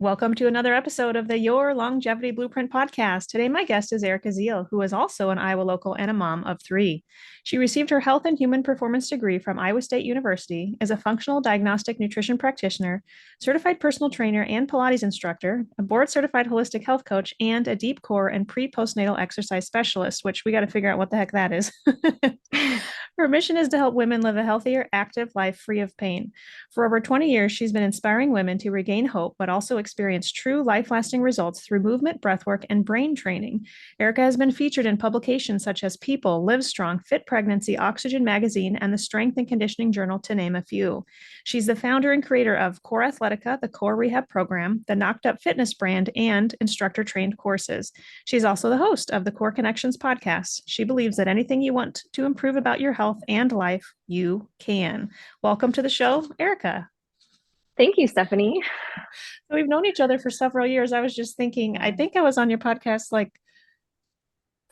Welcome to another episode of the Your Longevity Blueprint podcast. Today, my guest is Erica Ziel, who is also an Iowa local and a mom of three. She received her Health and Human Performance degree from Iowa State University, is a functional diagnostic nutrition practitioner, certified personal trainer and Pilates instructor, a board certified holistic health coach, and a deep core and pre-postnatal exercise specialist, which we got to figure out what the heck that is. Her mission is to help women live a healthier, active life free of pain. For over 20 years, she's been inspiring women to regain hope, but also experience true life lasting results through movement, breathwork, and brain training. Erica has been featured in publications such as People, Livestrong, Fit Pregnancy, Oxygen Magazine, and the Strength and Conditioning Journal, to name a few. She's the founder and creator of Core Athletica, the Core Rehab Program, the Knocked Up Fitness brand, and instructor trained courses. She's also the host of the Core Connections podcast. She believes that anything you want to improve about your health and life, you can. Welcome to the show, Erica. Thank you, Stephanie. So we've known each other for several years. I was just thinking, I think I was on your podcast like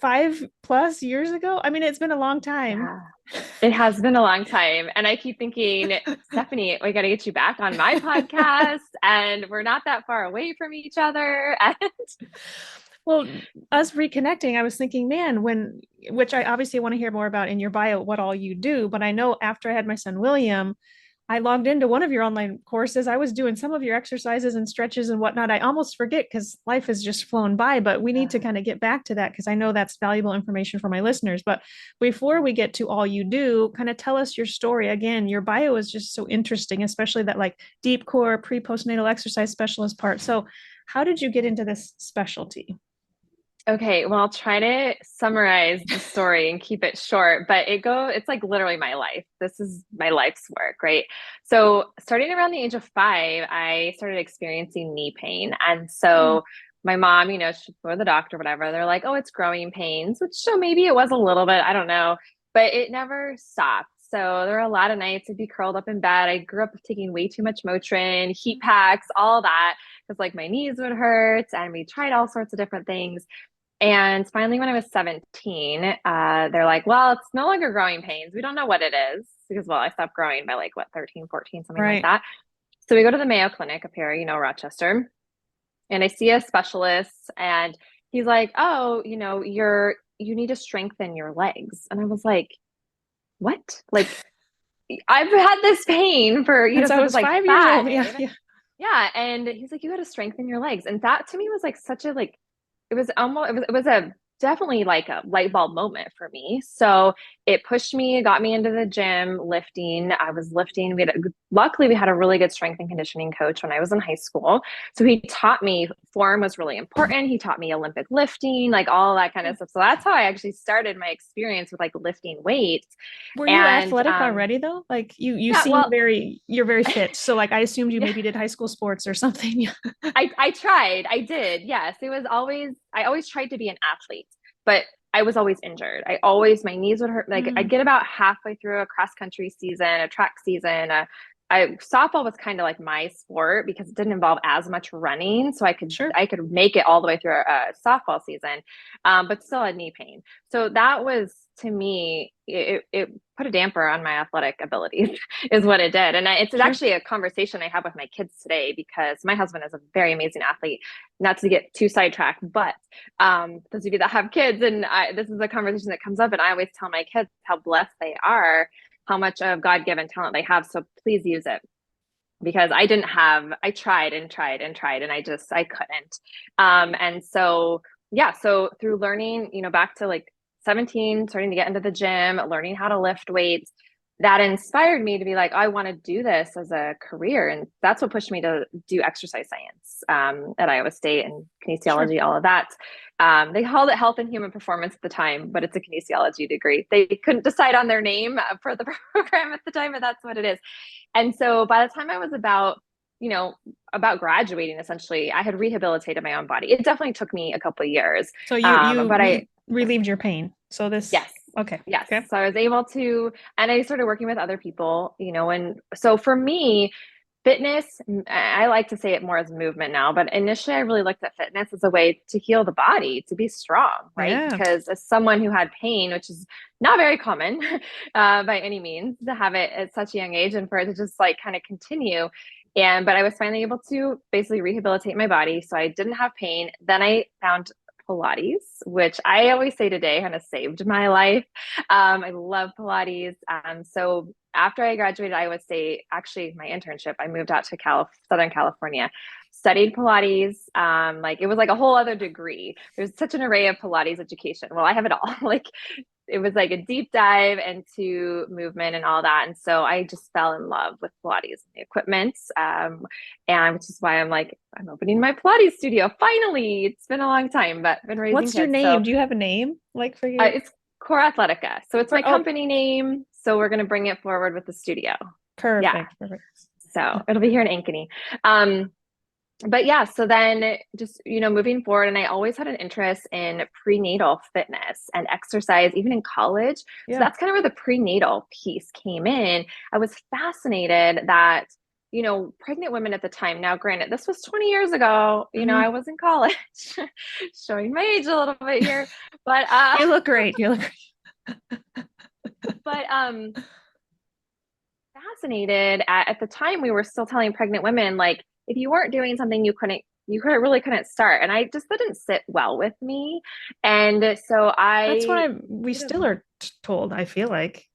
5+ years ago. I mean, it's been a long time. Yeah, it has been a long time. And I keep thinking, Stephanie, we got to get you back on my podcast. And we're not that far away from each other. And Well, us reconnecting, I was thinking, man, which I obviously want to hear more about in your bio, what all you do. But I know after I had my son, William, I logged into one of your online courses. I was doing some of your exercises and stretches and whatnot. I almost forget because life has just flown by, but we need to kind of get back to that because I know that's valuable information for my listeners. But before we get to all you do, kind of tell us your story. Again, your bio is just so interesting, especially that like deep core pre-postnatal exercise specialist part. So how did you get into this specialty? okay, well, I'll try to summarize the story and keep it short, but it's like literally my life. This is my life's work, right? So starting around the age of 5, I started experiencing knee pain. And Mm. so my mom, she'd go to the doctor, whatever. They're like, oh, it's growing pains, which so maybe it was a little bit, I don't know, but it never stopped. So there were a lot of nights I'd be curled up in bed. I grew up taking way too much Motrin, heat packs, all that, because like my knees would hurt, and we tried all sorts of different things. And finally, when I was 17, they're like, well, it's no longer growing pains. We don't know what it is because, well, I stopped growing by like, what, 13, 14, something like Right. that. So we go to the Mayo Clinic up here, Rochester, and I see a specialist, and he's like, oh, you need to strengthen your legs. And I was like, what? Like, I've had this pain for, Since I since I was was like 5 years old. Yeah. 5. Yeah. Yeah. And he's like, you got to strengthen your legs. And that to me was like such a like it was a definitely like a light bulb moment for me. So it pushed me, it got me into the gym lifting. I was lifting. Luckily we had a really good strength and conditioning coach when I was in high school. So he taught me form was really important. He taught me Olympic lifting, like all that kind of stuff. So that's how I actually started my experience with like lifting weights. Were you And athletic already though? Like you yeah, seem well, you're very fit. So like I assumed you yeah. maybe did high school sports or something. I tried. I did. Yes. I always tried to be an athlete, but I was always injured. My knees would hurt. Like I'd Mm, get about halfway through a cross country season, a track season. Softball was kind of like my sport because it didn't involve as much running. So sure. I could make it all the way through a softball season, but still had knee pain. So that was to me, it put a damper on my athletic abilities is what it did. And it's Sure. actually a conversation I have with my kids today because my husband is a very amazing athlete. Not to get too sidetracked, but those of you that have kids, and this is a conversation that comes up, and I always tell my kids how blessed they are, how much of God-given talent they have. So please use it because I tried and tried and tried, and I couldn't. And so, yeah, so through learning, back to like 17, starting to get into the gym, learning how to lift weights, that inspired me to be like, I want to do this as a career. And that's what pushed me to do exercise science at Iowa State and Sure. kinesiology, all of that. They called it health and human performance at the time, but it's a kinesiology degree. They couldn't decide on their name for the program at the time, but that's what it is. And so by the time I was about graduating, essentially, I had rehabilitated my own body. It definitely took me a couple of years. So you But relieved your pain. So this yes, okay. yes. Okay. So I was able to, and I started working with other people, and so for me, fitness, I like to say it more as movement now, but initially I really looked at fitness as a way to heal the body, to be strong, right? Yeah. Because as someone who had pain, which is not very common by any means, to have it at such a young age and for it to just like kind of continue, But I was finally able to basically rehabilitate my body. So I didn't have pain. Then I found Pilates, which I always say today kind of saved my life. I love Pilates. So after I graduated Iowa State, actually my internship, I moved out to Southern California, studied Pilates. Like it was like a whole other degree. There's such an array of Pilates education. Well, I have it all. Like it was like a deep dive into movement and all that. And so I just fell in love with Pilates and the equipment. And which is why I'm opening my Pilates studio. Finally, it's been a long time, but I've been raising What's your kids. name? So Do you have a name like for your? it's Core Athletica. So it's my company name. So we're going to bring it forward with the studio. Perfect. Yeah. Perfect. So it'll be here in Ankeny. But yeah, so then just, moving forward, and I always had an interest in prenatal fitness and exercise, even in college. So that's kind of where the prenatal piece came in. I was fascinated that, pregnant women at the time, now granted, this was 20 years ago, I was in college, showing my age a little bit here, but you look great. You look great. But fascinated at the time we were still telling pregnant women, like, if you weren't doing something, really couldn't start. And I just didn't sit well with me. And so that's why we still are told, I feel like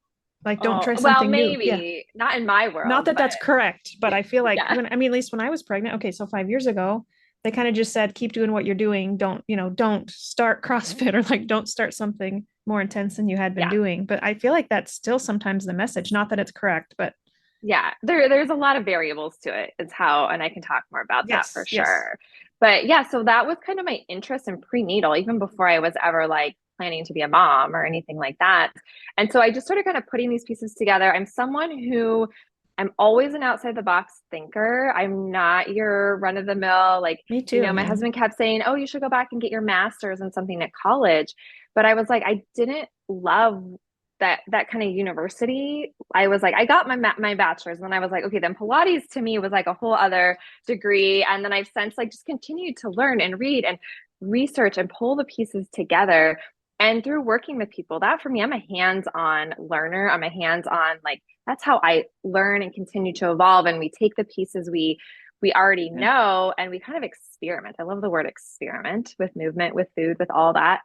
don't try something new. Maybe not in my world. Not that that's correct, but I feel like yeah. at least when I was pregnant, okay, so 5 years ago, they kind of just said, keep doing what you're doing. Don't start CrossFit or like, don't start something more intense than you had been doing. But I feel like that's still sometimes the message, not that it's correct, but yeah, there's a lot of variables to it is how, and I can talk more about that for sure. But yeah, so that was kind of my interest in prenatal, even before I was ever like planning to be a mom or anything like that. And so I just started kind of putting these pieces together. I'm someone who I'm always an outside the box thinker. I'm not your run of the mill, like, me too. My husband kept saying, oh, you should go back and get your master's in something at college. But I was like, I didn't love that kind of university. I was like, I got my bachelor's, and then I was like, okay, then Pilates to me was like a whole other degree. And then I've since like just continued to learn and read and research and pull the pieces together. And through working with people, that for me, I'm a hands-on learner. I'm a hands-on, like, that's how I learn and continue to evolve. And we take the pieces we already know and we kind of experiment. I love the word experiment with movement, with food, with all that,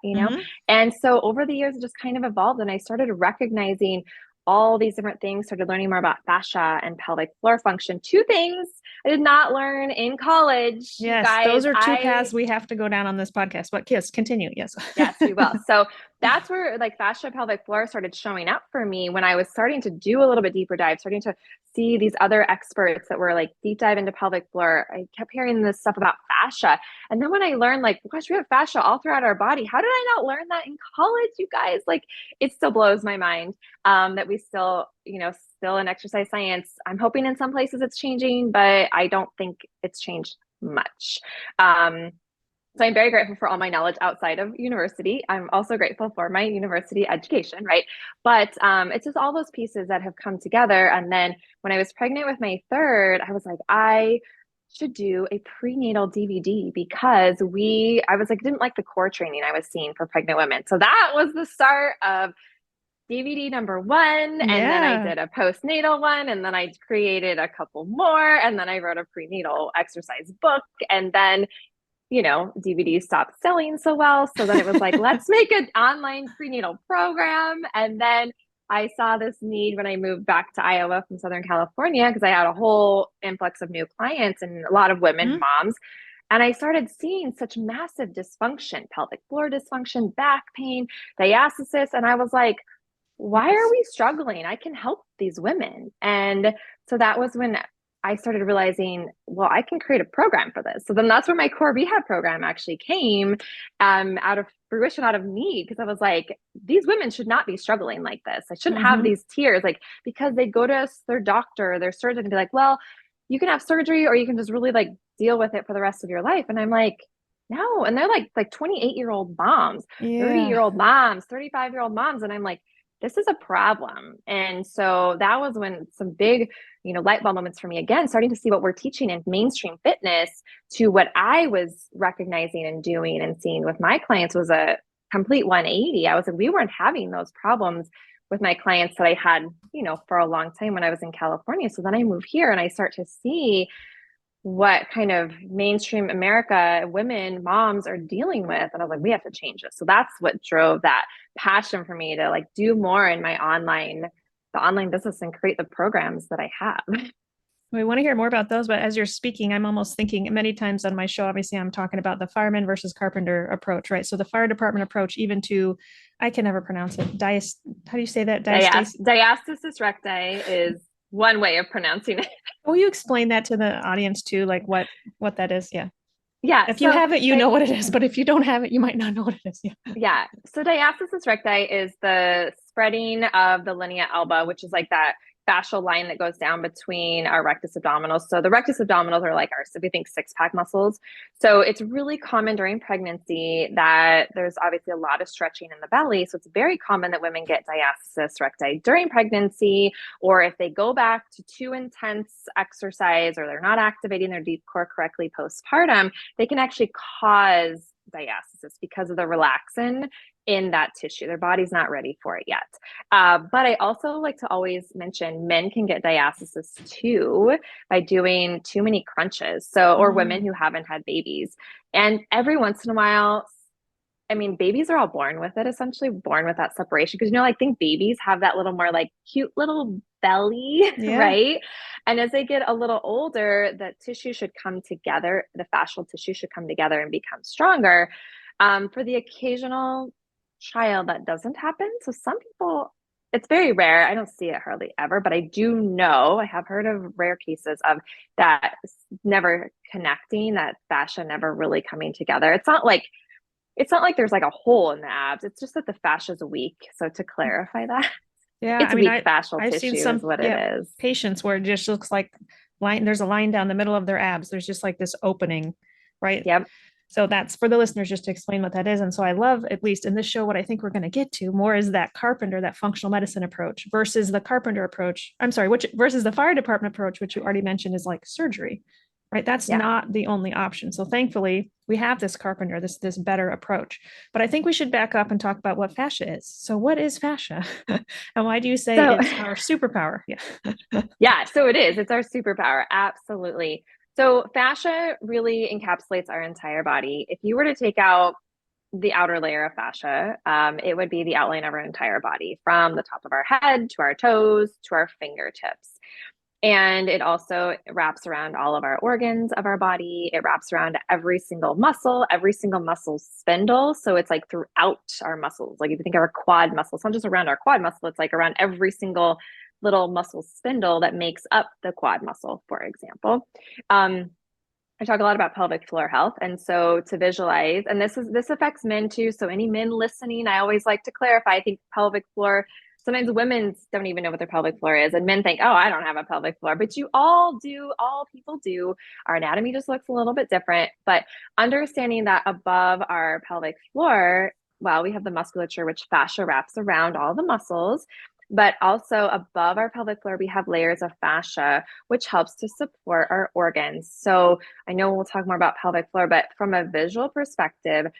And so over the years, it just kind of evolved, and I started recognizing all these different things, started learning more about fascia and pelvic floor function. Two things I did not learn in college. Yes, guys, those are two paths we have to go down on this podcast. But yes, continue. Yes. Yes, we will. So that's where like fascia pelvic floor started showing up for me when I was starting to do a little bit deeper dive, starting to see these other experts that were like deep dive into pelvic floor. I kept hearing this stuff about fascia. And then when I learned like, gosh, we have fascia all throughout our body. How did I not learn that in college, you guys? Like, it still blows my mind that we still, still in exercise science. I'm hoping in some places it's changing, but I don't think it's changed much. So I'm very grateful for all my knowledge outside of university. I'm also grateful for my university education, right? But it's just all those pieces that have come together. And then when I was pregnant with my third, I was like, I should do a prenatal DVD because I was like, didn't like the core training I was seeing for pregnant women. So that was the start of DVD number one. And then I did a postnatal one, and then I created a couple more. And then I wrote a prenatal exercise book. And then DVDs stopped selling so well. So then it was like, let's make an online prenatal program. And then I saw this need when I moved back to Iowa from Southern California, because I had a whole influx of new clients and a lot of women, moms. And I started seeing such massive dysfunction, pelvic floor dysfunction, back pain, diastasis. And I was like, why are we struggling? I can help these women. And so that was when I started realizing, well, I can create a program for this. So then that's where my core rehab program actually came out of fruition, out of need, because I was like, these women should not be struggling like this. I shouldn't have these tears, like, because they go to their doctor, their surgeon, and be like, well, you can have surgery or you can just really like deal with it for the rest of your life. And I'm like, no. And they're like 28-year-old moms, 30-year-old moms, 35-year-old moms. And I'm like, this is a problem. And so that was when some big, light bulb moments for me, again, starting to see what we're teaching in mainstream fitness to what I was recognizing and doing and seeing with my clients was a complete 180. I was like, we weren't having those problems with my clients that I had, for a long time when I was in California. So then I move here and I start to see what kind of mainstream America women, moms are dealing with. And I was like, we have to change this. So that's what drove that passion for me to like do more in my the online business and create the programs that I have. We want to hear more about those, but as you're speaking, I'm almost thinking many times on my show, obviously I'm talking about the fireman versus carpenter approach, right? So the fire department approach, even to, I can never pronounce it. How do you say that? Diastasis recti is one way of pronouncing it. Will you explain that to the audience too? Like what that is? Yeah. Yeah. If you have it, you know what it is, but if you don't have it, you might not know what it is. Yeah. Yeah. So diastasis recti is the spreading of the linea alba, which is like that fascial line that goes down between our rectus abdominals. So the rectus abdominals are like our, so we think six-pack muscles. So it's really common during pregnancy that there's obviously a lot of stretching in the belly. So it's very common that women get diastasis recti during pregnancy, or if they go back to too intense exercise or they're not activating their deep core correctly postpartum, they can actually cause diastasis because of the relaxin in that tissue. Their body's not ready for it yet. But I also like to always mention men can get diastasis too by doing too many crunches. So, or women who haven't had babies. And every once in a while, I mean, babies are all born with it, essentially born with that separation. Because, I think babies have that little more like cute little belly, Yeah. right? And as they get a little older, the tissue should come together. The fascial tissue should come together and become stronger. For the occasional child, that doesn't happen. So some people, it's very rare. I don't see it hardly ever, but I do know, I have heard of rare cases of that never connecting, that fascia never really coming together. It's not like there's like a hole in the abs. It's just that the fascia is weak. So to clarify that, yeah, it's weak fascial I've tissue seen some, is what it is. patients where it just looks like there's a line down the middle of their abs. There's just like this opening, right? Yep. So that's for the listeners, just to explain what that is. And so I love, at least in this show, what I think we're going to get to more is that carpenter, that functional medicine approach versus the carpenter approach. I'm sorry, which versus the fire department approach, which you already mentioned is like surgery, right? That's not the only option. So thankfully we have this carpenter, this better approach. But I think we should back up and talk about what fascia is. So what is fascia? And why do you say it's our superpower? Yeah. Yeah, so it is. It's our superpower. Absolutely. So fascia really encapsulates our entire body. If you were to take out the outer layer of fascia, it would be the outline of our entire body, from the top of our head to our toes to our fingertips. And it also wraps around all of our organs of our body. It wraps around every single muscle spindle. So it's like throughout our muscles. Like if you think of our quad muscle, it's not just around our quad muscle, it's like around every single little muscle spindle that makes up the quad muscle, for example. I talk a lot about pelvic floor health. And so to visualize, and this affects men too. So any men listening, I always like to clarify, I think pelvic floor, sometimes women don't even know what their pelvic floor is. And men think, oh, I don't have a pelvic floor, but you all do. All people do. Our anatomy just looks a little bit different, but understanding that above our pelvic floor, well, we have the musculature, which fascia wraps around all the muscles. But also above our pelvic floor, we have layers of fascia, which helps to support our organs. So I know we'll talk more about pelvic floor, but from a visual perspective,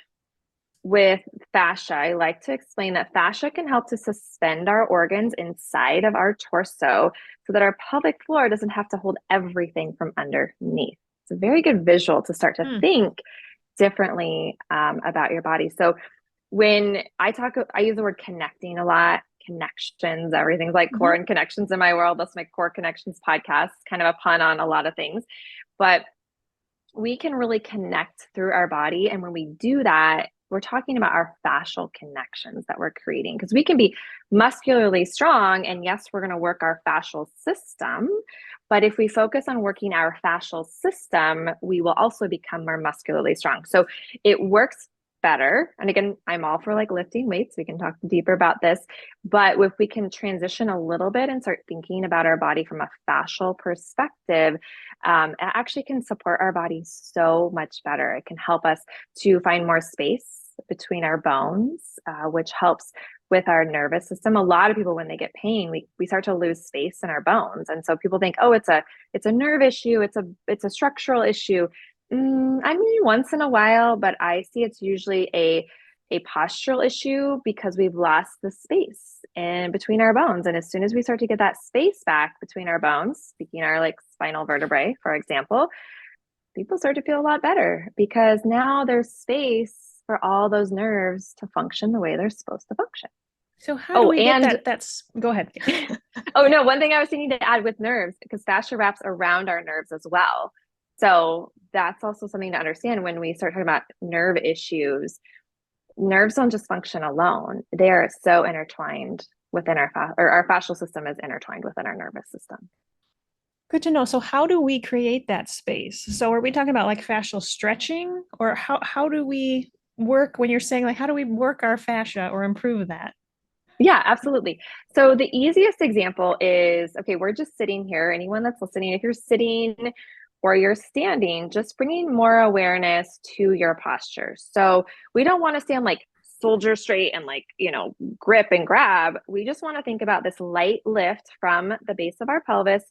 with fascia, I like to explain that fascia can help to suspend our organs inside of our torso so that our pelvic floor doesn't have to hold everything from underneath. It's a very good visual to start to think differently about your body. So when I use the word connecting a lot. Connections, everything's like core and connections in my world. That's my core connections podcast, kind of a pun on a lot of things, but we can really connect through our body. And when we do that, we're talking about our fascial connections that we're creating, because we can be muscularly strong. And yes, we're going to work our fascial system. But if we focus on working our fascial system, we will also become more muscularly strong. So it works better. And again, I'm all for like lifting weights. We can talk deeper about this, but if we can transition a little bit and start thinking about our body from a fascial perspective, it actually can support our body so much better. It can help us to find more space between our bones, which helps with our nervous system. A lot of people, when they get pain, we start to lose space in our bones. And so people think, oh, it's a nerve issue. It's a structural issue. I mean, once in a while, but I see it's usually a a postural issue because we've lost the space in between our bones. And as soon as we start to get that space back between our bones, speaking our like spinal vertebrae, for example, people start to feel a lot better because now there's space for all those nerves to function the way they're supposed to function. So how do Oh, we get and that? Go ahead. oh no, one thing I was thinking to add with nerves, because fascia wraps around our nerves as well. So that's also something to understand when we start talking about nerve issues. Nerves don't just function alone. They are so intertwined within our fascial system is intertwined within our nervous system. Good to know. So how do we create that space? So are we talking about like fascial stretching, or how do we work when you're saying like how do we work our fascia or improve that? Yeah, absolutely. So the easiest example is, okay, we're just sitting here. Anyone that's listening, if you're sitting or you're standing, just bringing more awareness to your posture. So we don't want to stand like soldier straight and like, grip and grab. We just want to think about this light lift from the base of our pelvis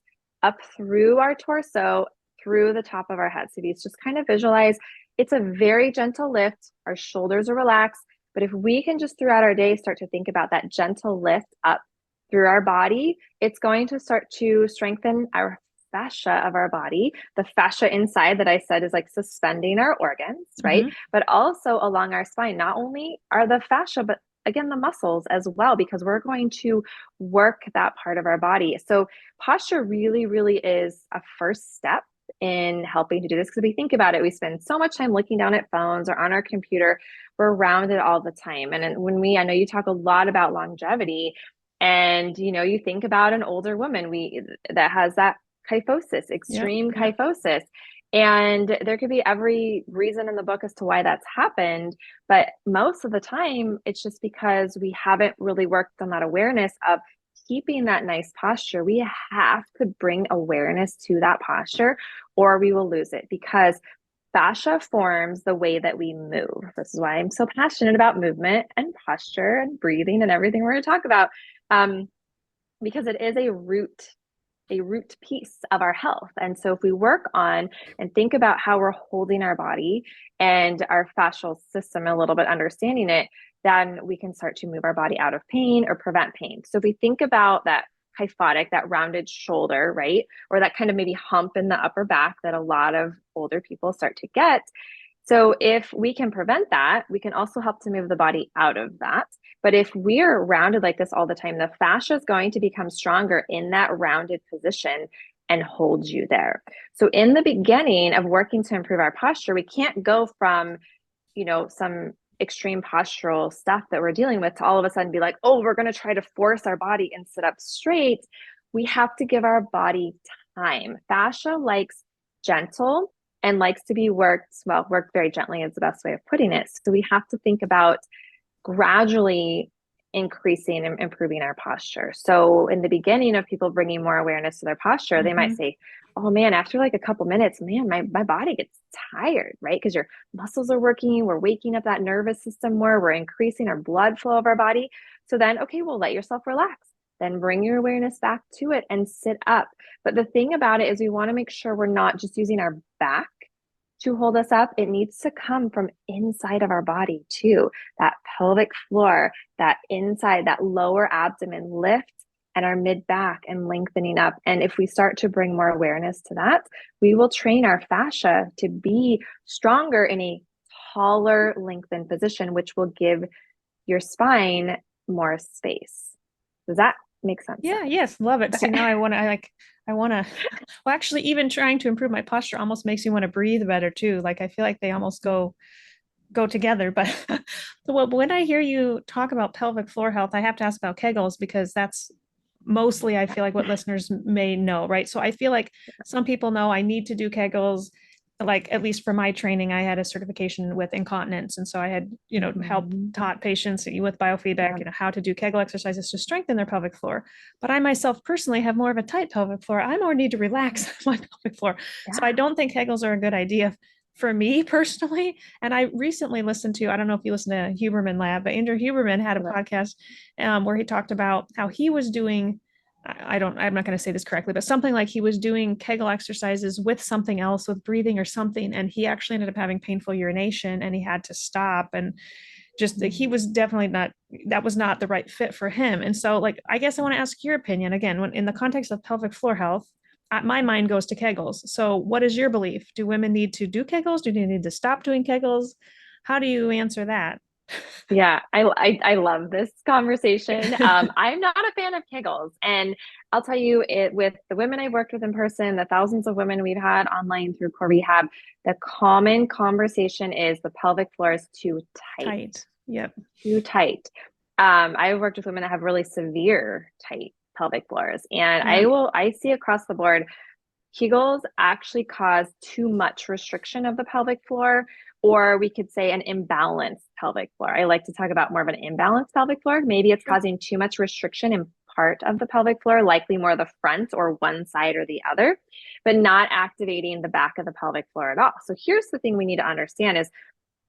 up through our torso, through the top of our head. So if you just kind of visualize, it's a very gentle lift. Our shoulders are relaxed. But if we can just throughout our day start to think about that gentle lift up through our body, it's going to start to strengthen our fascia of our body. The fascia inside that I said is like suspending our organs, right? Mm-hmm. But also along our spine, not only are the fascia, but again, the muscles as well, because we're going to work that part of our body. So posture really, really is a first step in helping to do this, because if we think about it, we spend so much time looking down at phones or on our computer. We're around it all the time. And I know you talk a lot about longevity, and you think about an older woman that has that kyphosis, extreme kyphosis. And there could be every reason in the book as to why that's happened. But most of the time, it's just because we haven't really worked on that awareness of keeping that nice posture. We have to bring awareness to that posture or we will lose it, because fascia forms the way that we move. This is why I'm so passionate about movement and posture and breathing and everything we're going to talk about, because it is a root piece of our health. And so if we work on and think about how we're holding our body and our fascial system a little bit, understanding it, then we can start to move our body out of pain or prevent pain. So if we think about that kyphotic, that rounded shoulder, right? Or that kind of maybe hump in the upper back that a lot of older people start to get. So if we can prevent that, we can also help to move the body out of that. But if we're rounded like this all the time, the fascia is going to become stronger in that rounded position and hold you there. So in the beginning of working to improve our posture, we can't go from, some extreme postural stuff that we're dealing with to all of a sudden be like, oh, we're going to try to force our body and sit up straight. We have to give our body time. Fascia likes gentle and likes to be worked very gently is the best way of putting it. So we have to think about gradually increasing and improving our posture. So in the beginning of people bringing more awareness to their posture, mm-hmm. they might say, oh man, after like a couple minutes, man, my body gets tired, right? Because your muscles are working, we're waking up that nervous system more, we're increasing our blood flow of our body. So then, okay, well, let yourself relax. Then bring your awareness back to it and sit up. But the thing about it is we want to make sure we're not just using our back to hold us up. It needs to come from inside of our body too. That pelvic floor, that inside, that lower abdomen lift, and our mid back and lengthening up. And if we start to bring more awareness to that, we will train our fascia to be stronger in a taller, lengthened position, which will give your spine more space. Does that make sense? Yeah, yes, love it. Okay. See, now I want to, well, actually, even trying to improve my posture almost makes me want to breathe better too. Like I feel like they almost go together. But when I hear you talk about pelvic floor health, I have to ask about Kegels, because that's mostly, I feel like, what listeners may know, right? So I feel like some people know I need to do Kegels. Like, at least for my training, I had a certification with incontinence. And so I had, taught patients with biofeedback, how to do Kegel exercises to strengthen their pelvic floor. But I myself personally have more of a tight pelvic floor. I more need to relax my pelvic floor. Yeah. So I don't think Kegels are a good idea for me personally. And I recently listened to, I don't know if you listen to Huberman Lab, but Andrew Huberman had a podcast where he talked about how he was doing, I'm not going to say this correctly, but something like he was doing Kegel exercises with something else, with breathing or something. And he actually ended up having painful urination and he had to stop. And just that he was definitely not, that was not the right fit for him. And so, like, I guess I want to ask your opinion again, when in the context of pelvic floor health, my mind goes to Kegels. So, what is your belief? Do women need to do Kegels? Do they need to stop doing Kegels? How do you answer that? Yeah, I love this conversation. I'm not a fan of Kegels, and I'll tell you it with the women I've worked with in person, the thousands of women we've had online through core rehab, the common conversation is the pelvic floor is too tight, Tight. Yep. too tight. I've worked with women that have really severe tight pelvic floors, and Yep. I see across the board Kegels actually cause too much restriction of the pelvic floor, or we could say an imbalanced pelvic floor. I like to talk about more of an imbalanced pelvic floor. Maybe it's causing too much restriction in part of the pelvic floor, likely more the front or one side or the other, but not activating the back of the pelvic floor at all. So here's the thing we need to understand is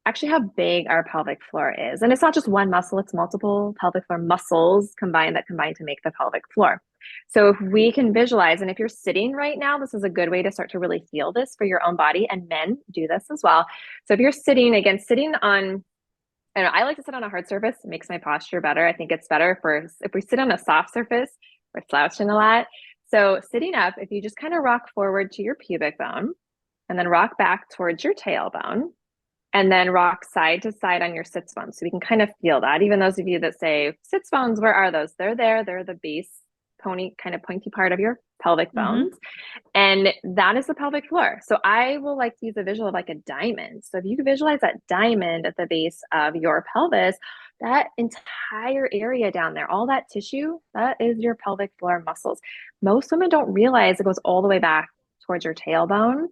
actually how big our pelvic floor is. And it's not just one muscle, it's multiple pelvic floor muscles combined that combine to make the pelvic floor. So if we can visualize, and if you're sitting right now, this is a good way to start to really feel this for your own body, and men do this as well. So if you're sitting, again, sitting on, I don't know, I like to sit on a hard surface. It makes my posture better. I think it's better for if we sit on a soft surface, we're slouching a lot. So sitting up, if you just kind of rock forward to your pubic bone and then rock back towards your tailbone, and then rock side to side on your sits bones. So we can kind of feel that. Even those of you that say sits bones, where are those? They're there. They're the base kind of pointy part of your pelvic Mm-hmm. bones. And that is the pelvic floor. So I will like to use a visual of like a diamond. So if you can visualize that diamond at the base of your pelvis, that entire area down there, all that tissue, that is your pelvic floor muscles. Most women don't realize it goes all the way back towards your tailbone.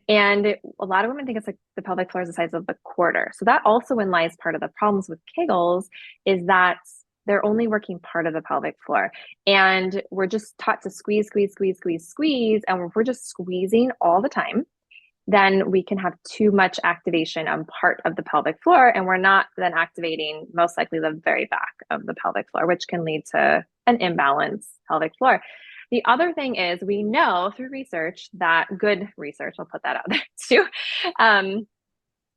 And a lot of women think it's like the pelvic floor is the size of the quarter. So that also in lies part of the problems with Kegels is that they're only working part of the pelvic floor. And we're just taught to squeeze, squeeze, squeeze, squeeze, squeeze. And if we're just squeezing all the time, then we can have too much activation on part of the pelvic floor. And we're not then activating most likely the very back of the pelvic floor, which can lead to an imbalanced pelvic floor. The other thing is we know through research that good research, I'll put that out there too,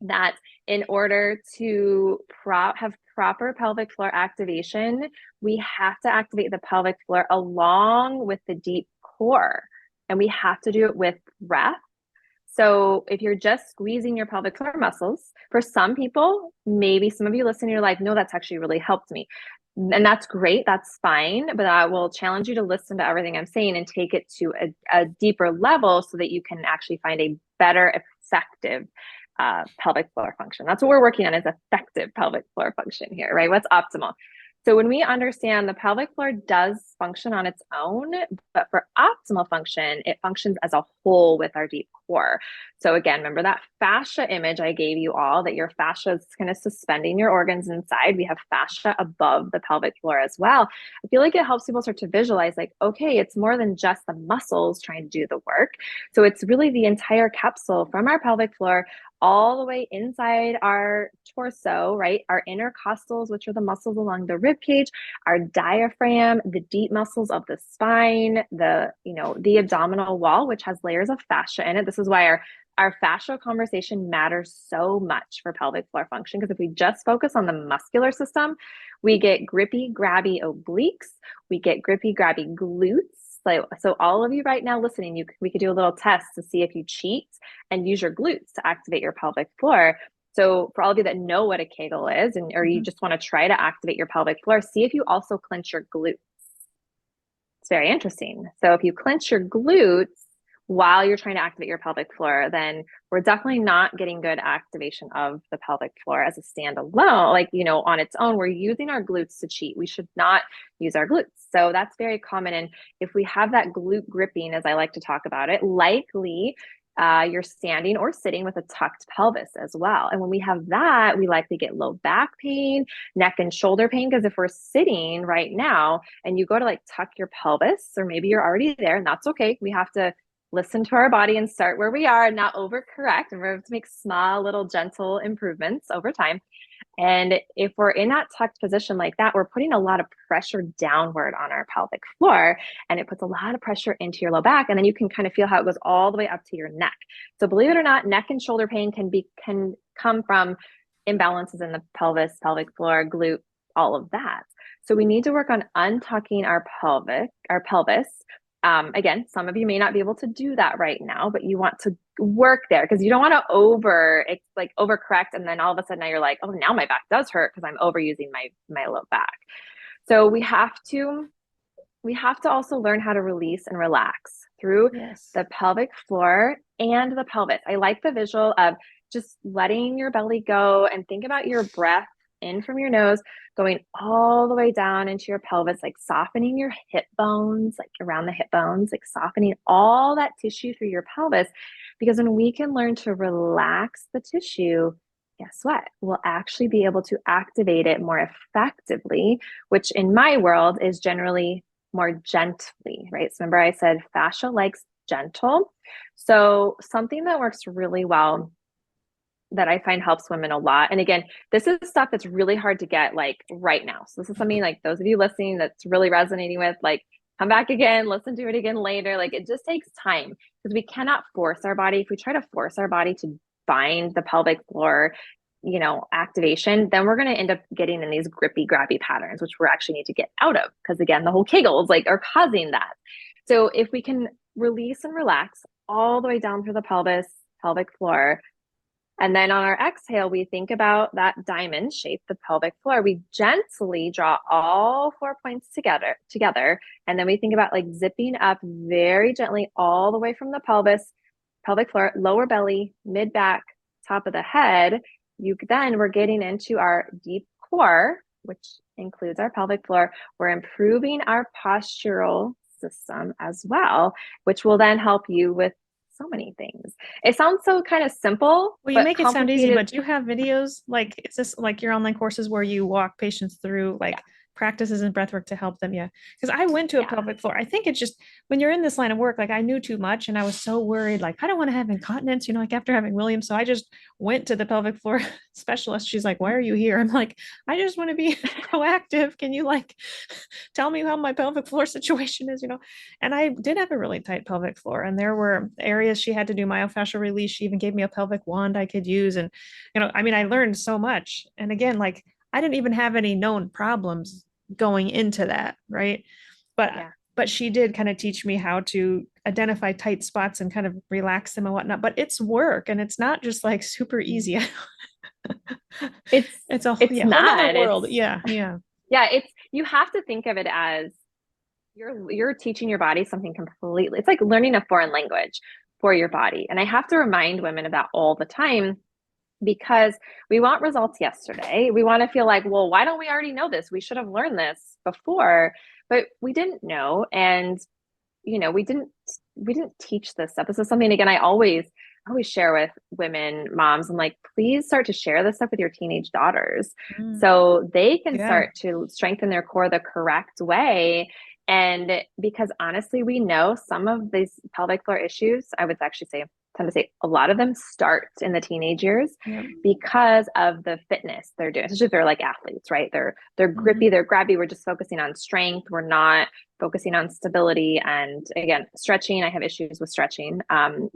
that in order to have proper pelvic floor activation, we have to activate the pelvic floor along with the deep core. And we have to do it with breath. So if you're just squeezing your pelvic floor muscles, for some people, maybe some of you listening, you're like, no, that's actually really helped me. And that's great. That's fine. But I will challenge you to listen to everything I'm saying and take it to a deeper level so that you can actually find a better, effective pelvic floor function. That's what we're working on is effective pelvic floor function here, right? What's optimal? So when we understand the pelvic floor does function on its own, but for optimal function, it functions as a whole with our deep core. So again, remember that fascia image I gave you all, that your fascia is kind of suspending your organs inside. We have fascia above the pelvic floor as well. I feel like it helps people start to visualize like, okay, it's more than just the muscles trying to do the work. So it's really the entire capsule from our pelvic floor all the way inside our torso, right? Our intercostals, which are the muscles along the rib cage, our diaphragm, the deep muscles of the spine, the abdominal wall, which has layers of fascia in it. This is why our fascial conversation matters so much for pelvic floor function, because if we just focus on the muscular system, we get grippy, grabby obliques, we get grippy, grabby glutes. So all of you right now listening, we could do a little test to see if you cheat and use your glutes to activate your pelvic floor. So for all of you that know what a Kegel is, or you just want to try to activate your pelvic floor, see if you also clench your glutes. It's very interesting. So if you clench your glutes while you're trying to activate your pelvic floor, then we're definitely not getting good activation of the pelvic floor as a standalone, like, on its own. We're using our glutes to cheat. We should not use our glutes. So that's very common. And if we have that glute gripping, as I like to talk about it, likely you're standing or sitting with a tucked pelvis as well. And when we have that, we likely get low back pain, neck and shoulder pain, because if we're sitting right now and you go to like tuck your pelvis, or maybe you're already there, and that's okay. We have to listen to our body and start where we are and not overcorrect. And we're to make small, little, gentle improvements over time. And if we're in that tucked position like that, we're putting a lot of pressure downward on our pelvic floor, and it puts a lot of pressure into your low back. And then you can kind of feel how it goes all the way up to your neck. So believe it or not, neck and shoulder pain can come from imbalances in the pelvis, pelvic floor, glute, all of that. So we need to work on untucking our pelvis. Again, some of you may not be able to do that right now, but you want to work there because you don't want to overcorrect. And then all of a sudden now you're like, oh, now my back does hurt because I'm overusing my low back. So we have to also learn how to release and relax through Yes. the pelvic floor and the pelvis. I like the visual of just letting your belly go and think about your breath in from your nose, going all the way down into your pelvis, like softening your hip bones, like around the hip bones, like softening all that tissue through your pelvis. Because when we can learn to relax the tissue, guess what? We'll actually be able to activate it more effectively, which in my world is generally more gently, right? So remember I said fascia likes gentle. So something that works really well that I find helps women a lot. And again, this is stuff that's really hard to get like right now. So this is something like those of you listening that's really resonating with, like come back again, listen to it again later. Like it just takes time because we cannot force our body. If we try to force our body to find the pelvic floor, activation, then we're going to end up getting in these grippy, grabby patterns, which we actually need to get out of. Because again, the whole Kegels like are causing that. So if we can release and relax all the way down through the pelvis, pelvic floor, and then on our exhale, we think about that diamond shape, the pelvic floor. We gently draw all 4 points together. And then we think about like zipping up very gently all the way from the pelvis, pelvic floor, lower belly, mid back, top of the head. We're getting into our deep core, which includes our pelvic floor. We're improving our postural system as well, which will then help you with so many things. It sounds so kind of simple, Well, you but make it sound easy, complicated. but do you have videos? Like, is this like your online courses where you walk patients through like Yeah, practices and breath work to help them? Yeah. Because I went to a yeah. pelvic floor. I think it's just when you're in this line of work, like I knew too much and I was so worried, like, I don't want to have incontinence, like after having Williams. So I just went to the pelvic floor specialist. She's like, why are you here? I'm like, I just want to be proactive. Can you like tell me how my pelvic floor situation is, And I did have a really tight pelvic floor, and there were areas she had to do myofascial release. She even gave me a pelvic wand I could use. And, I mean, I learned so much. And again, like I didn't even have any known problems going into that, right? But Yeah. but she did kind of teach me how to identify tight spots and kind of relax them and whatnot. But it's work, and it's not just like super easy. It's It's a it's yeah, whole nother not. world. It's Yeah, yeah. yeah, it's you have to think of it as you're teaching your body something completely. It's like learning a foreign language for your body. And I have to remind women of that all the time because we want results yesterday. We want to feel like, well, why don't we already know this? We should have learned this before, but we didn't know. And we didn't teach this stuff. This is something again I always share with women, moms. I'm like, please start to share this stuff with your teenage daughters Mm, so they can yeah. start to strengthen their core the correct way. And because honestly, we know some of these pelvic floor issues, I would actually tend to say a lot of them start in the teenage years Yeah. because of the fitness they're doing, especially if they're like athletes, right? They're Mhm. grippy, they're grabby. We're just focusing on strength. We're not focusing on stability. And again, stretching, I have issues with stretching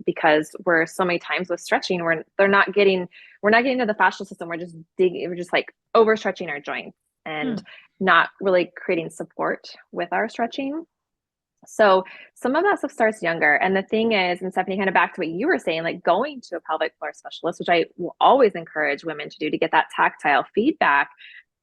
because we're so many times with stretching, we're not getting to the fascial system. We're just like overstretching our joints and Hmm. not really creating support with our stretching. So some of that stuff starts younger. And the thing is, and Stephanie, kind of back to what you were saying, like going to a pelvic floor specialist, which I will always encourage women to do to get that tactile feedback.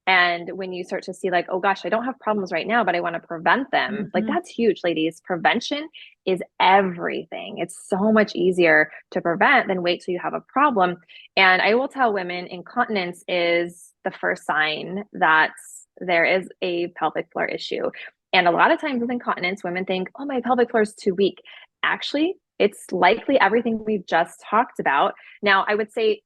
And when you start to see like, oh gosh, I don't have problems right now, but I want to prevent them. Like Mhm. that's huge, ladies. Prevention is everything. It's so much easier to prevent than wait till you have a problem. And I will tell women incontinence is the first sign that there is a pelvic floor issue. And a lot of times with incontinence, women think, oh, my pelvic floor is too weak. Actually, it's likely everything we've just talked about. Now, I would say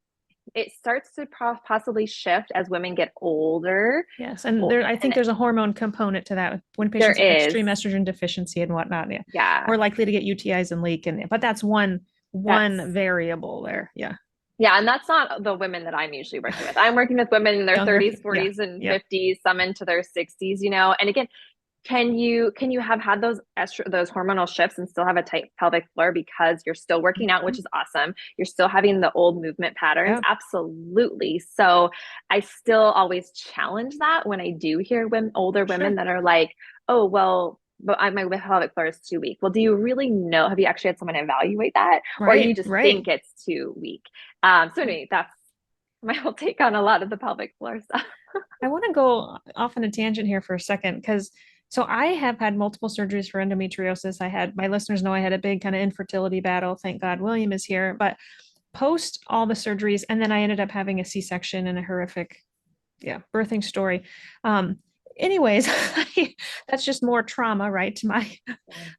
it starts to possibly shift as women get older. Yes, and Well, I think and there's a hormone component to that. When there patients have is, extreme estrogen deficiency and whatnot, yeah, yeah, more likely to get UTIs and leak. But that's one that's variable there. Yeah, yeah, and that's not the women that I'm usually working with. I'm working with women in their younger. 30s, Yeah, 40s, and yep. 50s, some into their 60s, And again, can you have had those hormonal shifts and still have a tight pelvic floor because you're still working out, which Mhm. is awesome. You're still having the old movement patterns. Yeah, Absolutely. So I still always challenge that when I do hear older women sure. that are like, oh, well, but my pelvic floor is too weak. Well, do you really know? Have you actually had someone evaluate that? Or you Right, just right. think it's too weak? So anyway, that's my whole take on a lot of the pelvic floor stuff. I want to go off on a tangent here for a second because so I have had multiple surgeries for endometriosis. I had my listeners know I had a big kind of infertility battle. Thank God William is here. But post all the surgeries, and then I ended up having a C-section and a horrific, yeah, birthing story. Um, anyways, that's just more trauma, right, to my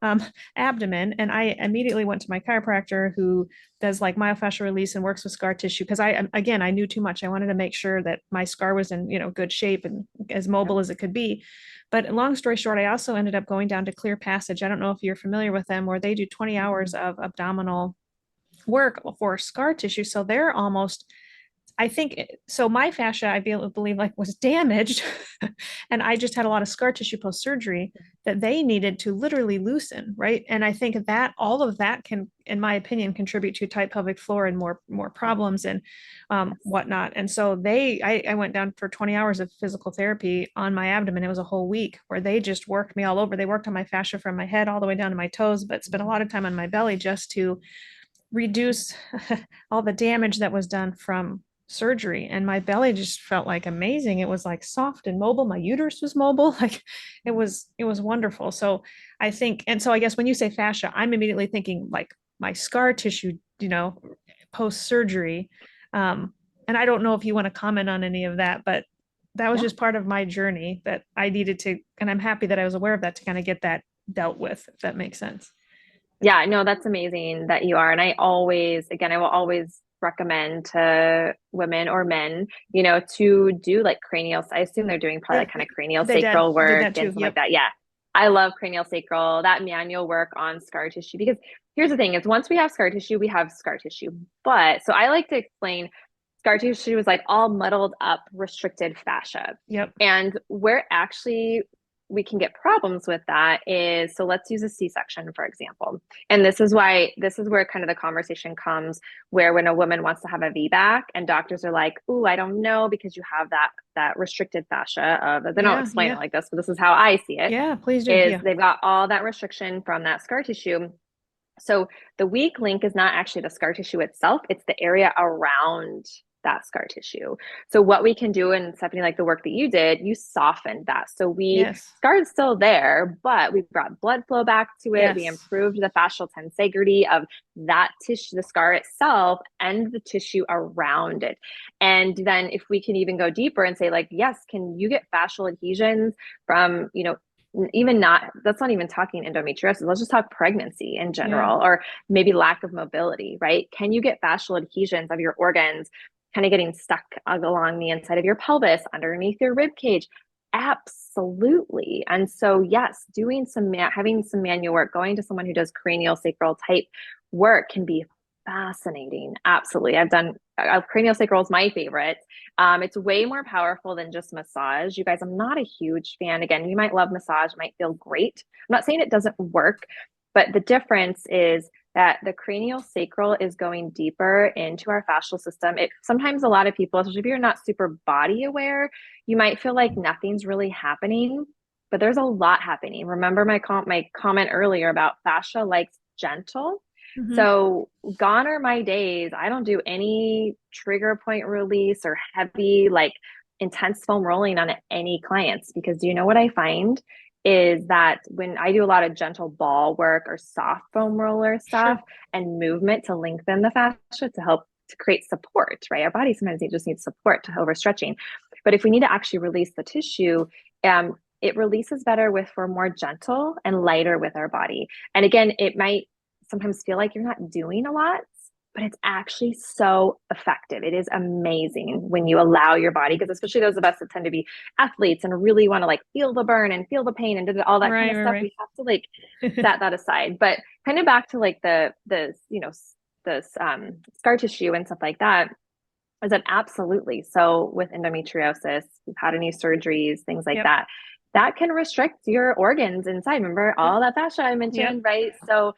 um, abdomen. And I immediately went to my chiropractor who does like myofascial release and works with scar tissue because again, I knew too much. I wanted to make sure that my scar was in, good shape and as Yep. mobile as it could be. But long story short, I also ended up going down to Clear Passage. I don't know if you're familiar with them, where they do 20 hours of abdominal work for scar tissue. So they're almost, I think so. My fascia, I believe, like was damaged, and I just had a lot of scar tissue post surgery that they needed to literally loosen, right? And I think that all of that can, in my opinion, contribute to tight pelvic floor and more problems and Yes. whatnot. And so I went down for 20 hours of physical therapy on my abdomen. It was a whole week where they just worked me all over. They worked on my fascia from my head all the way down to my toes, but spent a lot of time on my belly just to reduce all the damage that was done from surgery. And my belly just felt like amazing. It was like soft and mobile. My uterus was mobile. Like it was wonderful. So I think, and so I guess when you say fascia, I'm immediately thinking like my scar tissue, post surgery. um and I don't know if you want to comment on any of that, but that was Yeah. just part of my journey that I needed to, and I'm happy that I was aware of that to kind of get that dealt with, if that makes sense. Yeah, no, that's amazing that you are. And I will always recommend to women or men, to do like cranial. I assume they're doing probably Yeah, like kind of cranial they sacral did work that and too. stuff like Yep. that. Yeah. I love cranial sacral, that manual work on scar tissue because here's the thing is once we have scar tissue, we have scar tissue. But so I like to explain scar tissue is like all muddled up, restricted fascia. Yep. And where actually we can get problems with that is so let's use a C-section, for example. And this is where kind of the conversation comes where when a woman wants to have a VBAC and doctors are like, "Ooh, I don't know because you have that restricted fascia of," they don't Yeah. explain it Yeah. like this, but this is how I see it, Yeah. Please do. is Yeah. they've got all that restriction from that scar tissue. So the weak link is not actually the scar tissue itself, it's the area around that scar tissue. So what we can do, and Stephanie, like the work that you did, you softened that. So Yes. scar is still there, but we brought blood flow back to it. We Yes. improved the fascial tensegrity of that tissue, the scar itself, and the tissue around it. And then if we can even go deeper and say, like, yes, can you get fascial adhesions from, even not, that's not even talking endometriosis, let's just talk pregnancy in Yeah. general, or maybe lack of mobility, right? Can you get fascial adhesions of your organs kind of getting stuck along the inside of your pelvis, underneath your rib cage? Absolutely. And so, yes, having some manual work, going to someone who does cranial sacral type work can be fascinating. Absolutely. I've done cranial sacral is my favorite. It's way more powerful than just massage. You guys, I'm not a huge fan. Again, you might love massage, might feel great. I'm not saying it doesn't work, but the difference is that the cranial sacral is going deeper into our fascial system. It sometimes a lot of people, especially if you're not super body aware, you might feel like nothing's really happening, but there's a lot happening. Remember my comment earlier about fascia likes gentle. Hmm. So gone are my days. I don't do any trigger point release or heavy, like intense foam rolling on any clients because do you know what I find is that when I do a lot of gentle ball work or soft foam roller stuff Sure. and movement to lengthen the fascia to help to create support, right? Our body sometimes just needs support to overstretching. But if we need to actually release the tissue, it releases better with for more gentle and lighter with our body. And again, it might sometimes feel like you're not doing a lot, but it's actually so effective. It is amazing when you allow your body, because especially those of us that tend to be athletes and really want to like feel the burn and feel the pain and all that kind Right. of stuff, Right. we have to like Right. set that aside. But kind of back to like this scar tissue and stuff like that, is that absolutely. So with endometriosis, we've had any surgeries, things like Yep. that. that can restrict your organs inside. Remember Yep. all that fascia I Yep. mentioned, right? So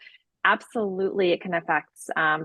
absolutely it can affect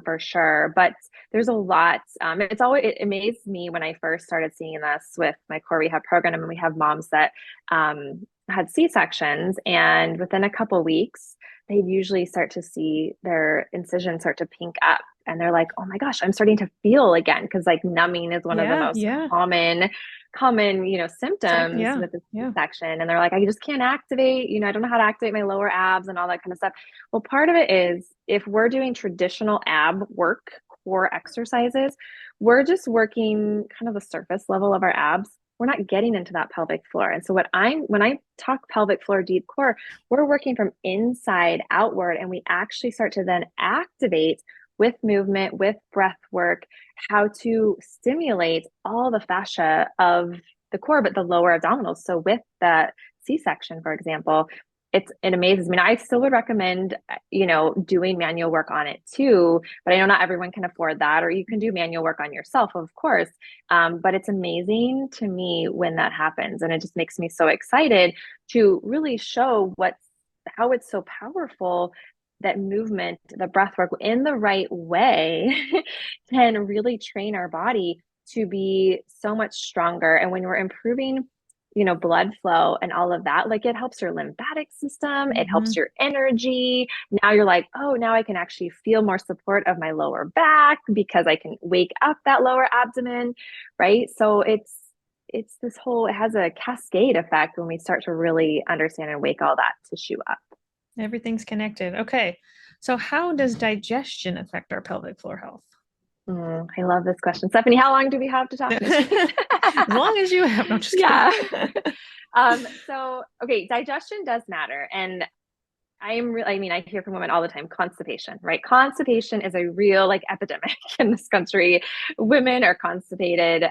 for sure. But there's a lot. It amazed me when I first started seeing this with my core rehab program, and we have moms that had C-sections, and within a couple weeks, they'd usually start to see their incisions start to pink up. And they're like, oh my gosh, I'm starting to feel again. Cause like numbing is one of the Yeah. most Yeah. common, symptoms Yeah. with the Yeah. C-section. And they're like, I just can't activate, I don't know how to activate my lower abs and all that kind of stuff. Well, part of it is if we're doing traditional ab work, core exercises, we're just working kind of the surface level of our abs. We're not getting into that pelvic floor. And so when I talk pelvic floor deep core, we're working from inside outward, and we actually start to then activate with movement, with breath work, how to stimulate all the fascia of the core, but the lower abdominals. So with that C-section, for example, it amazes me. And I still would recommend, doing manual work on it too, but I know not everyone can afford that, or you can do manual work on yourself, of course. But it's amazing to me when that happens. And it just makes me so excited to really show how it's so powerful that movement, the breath work in the right way can really train our body to be so much stronger. And when we're improving, blood flow and all of that, like it helps your lymphatic system, it helps Hmm. your energy. Now you're like, oh, now I can actually feel more support of my lower back because I can wake up that lower abdomen, right? So it has a cascade effect when we start to really understand and wake all that tissue up. Everything's connected. Okay. So how does digestion affect our pelvic floor health? I love this question. Stephanie, how long do we have to talk? No, just kidding. As long as you have, no, I'm just kidding. Yeah. Okay, digestion does matter. And I hear from women all the time, constipation, right? Constipation is a real like epidemic in this country. Women are constipated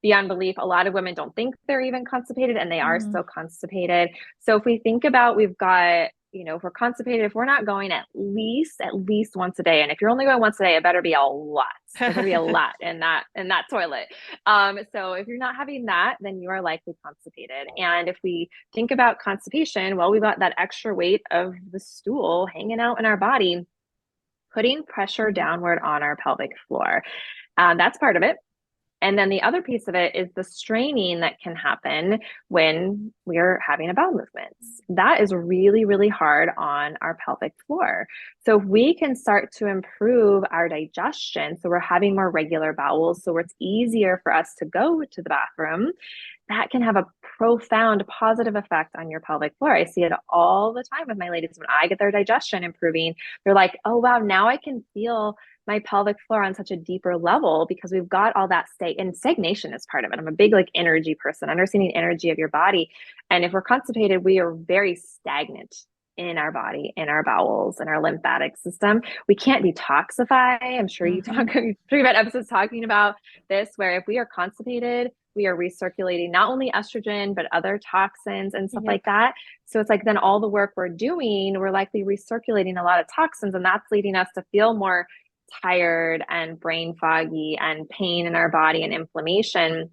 beyond belief. A lot of women don't think they're even constipated, and they are Mhm. so constipated. So if we think about, we've got, if we're constipated, if we're not going at least once a day, and if you're only going once a day, it better be a lot. There better be a lot in that toilet. So if you're not having that, then you are likely constipated. And if we think about constipation, well, we've got that extra weight of the stool hanging out in our body, putting pressure downward on our pelvic floor. That's part of it. And then the other piece of it is the straining that can happen when we're having a bowel movements. That is really, really hard on our pelvic floor. So if we can start to improve our digestion, so we're having more regular bowels, so it's easier for us to go to the bathroom, that can have a profound positive effect on your pelvic floor. I see it all the time with my ladies. When I get their digestion improving, they're like, oh, wow, now I can feel my pelvic floor on such a deeper level because we've got all that and stagnation is part of it. I'm a big like energy person, understanding energy of your body. And if we're constipated, we are very stagnant in our body, in our bowels, in our lymphatic system. We can't detoxify. I'm sure you've had episodes talking about this, where if we are constipated, we are recirculating not only estrogen, but other toxins and stuff Yep. like that. So it's like then all the work we're doing, we're likely recirculating a lot of toxins, and that's leading us to feel more tired and brain foggy and pain in our body and inflammation.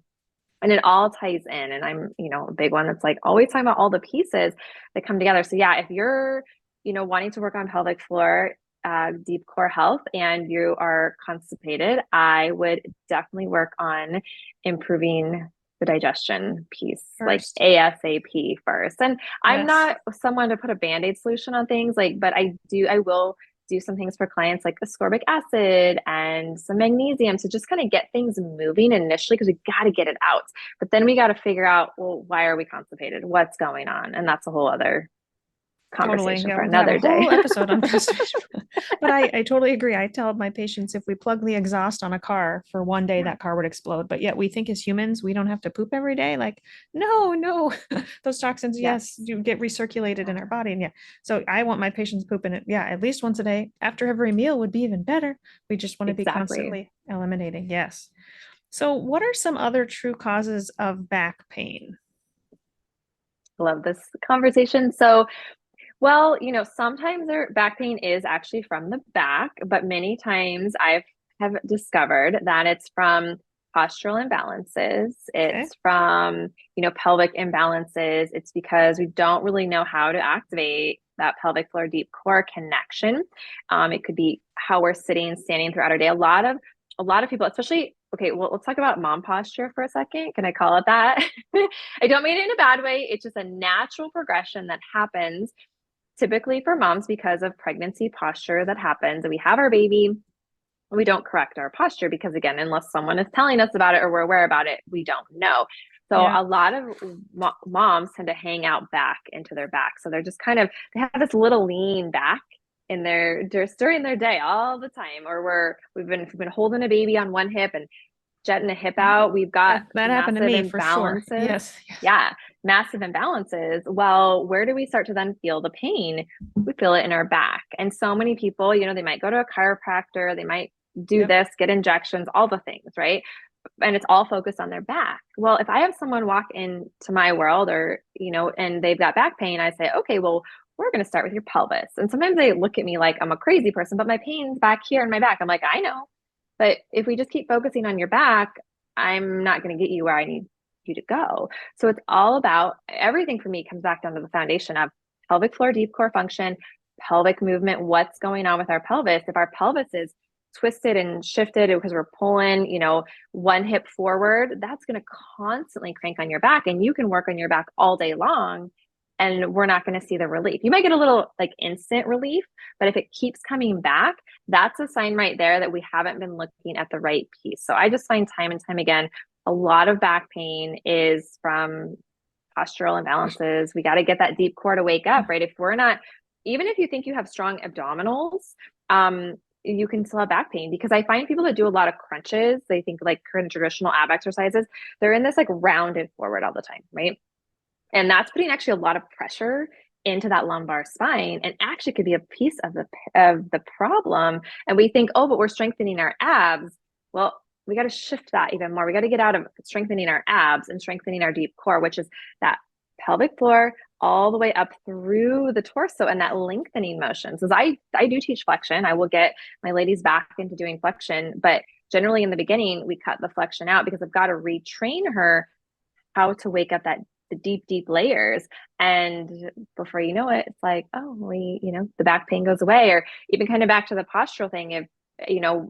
And it all ties in. And I'm, a big one that's like always talking about all the pieces that come together. So yeah, if you're, wanting to work on pelvic floor, deep core health, and you are constipated, I would definitely work on improving the digestion piece, like First. ASAP first. And I'm Yes. not someone to put a band-aid solution on things, but I will do some things for clients like ascorbic acid and some magnesium to just kind of get things moving initially, because we got to get it out. But then we got to figure out, well, why are we constipated? What's going on? And that's a whole other Totally. conversation Yeah, for we could have a another day. whole episode on constipation. But I totally agree. I tell my patients if we plug the exhaust on a car for one day, Yeah, that car would explode. But yet we think as humans, we don't have to poop every day. Like, no, no. Those toxins, yes. yes, do get recirculated in our Yeah, body. And yeah. So I want my patients pooping it, yeah, at least once a day. After every meal would be even better. We just want to be exactly. constantly eliminating. Yes. So what are some other true causes of back pain? Love this conversation. So, well, sometimes their back pain is actually from the back, but many times I've have discovered that it's from postural imbalances. Okay. It's from, pelvic imbalances. It's because we don't really know how to activate that pelvic floor deep core connection. It could be how we're sitting and standing throughout our day. A lot of people, especially, okay, well, let's talk about mom posture for a second. Can I call it that? I don't mean it in a bad way. It's just a natural progression that happens typically for moms because of pregnancy posture that happens. And we have our baby, we don't correct our posture because, again, unless someone is telling us about it or we're aware about it, we don't know. So Yeah. a lot of moms tend to hang out back into their back. So they're just they have this little lean back in just during their day all the time. Or we've been holding a baby on one hip and jetting a hip out. We've got That happened to massive me for sure. imbalances. Yes. Yes. Yeah, massive imbalances. Well, where do we start to then feel the pain? We feel it in our back. And so many people, they might go to a chiropractor, they might do Yep. this, get injections, all the things, right? And it's all focused on their back. Well, if I have someone walk into my world and they've got back pain, I say, okay, well, we're going to start with your pelvis. And sometimes they look at me like I'm a crazy person, but my pain's back here in my back. I'm like, I know. But if we just keep focusing on your back, I'm not going to get you where I need you to go. So it's all about everything for me comes back down to the foundation of pelvic floor deep core function, pelvic movement, what's going on with our pelvis. If our pelvis is twisted and shifted because we're pulling, one hip forward, that's going to constantly crank on your back, and you can work on your back all day long and we're not going to see the relief. You might get a little like instant relief, but if it keeps coming back, that's a sign right there that we haven't been looking at the right piece. So I just find time and time again, a lot of back pain is from postural imbalances. We got to get that deep core to wake up, right? If we're not, even if you think you have strong abdominals, you can still have back pain, because I find people that do a lot of crunches, they think like current traditional ab exercises, they're in this like rounded forward all the time, right? And that's putting actually a lot of pressure into that lumbar spine, and actually could be a piece of the problem. And we think, oh, but we're strengthening our abs. Well, we got to shift that even more. We got to get out of strengthening our abs and strengthening our deep core, which is that pelvic floor all the way up through the torso and that lengthening motion. So I do teach flexion. I will get my ladies back into doing flexion, but generally in the beginning, we cut the flexion out because I've got to retrain her how to wake up the deep layers. And before you know it, it's like, oh, the back pain goes away. Or even kind of back to the postural thing. If,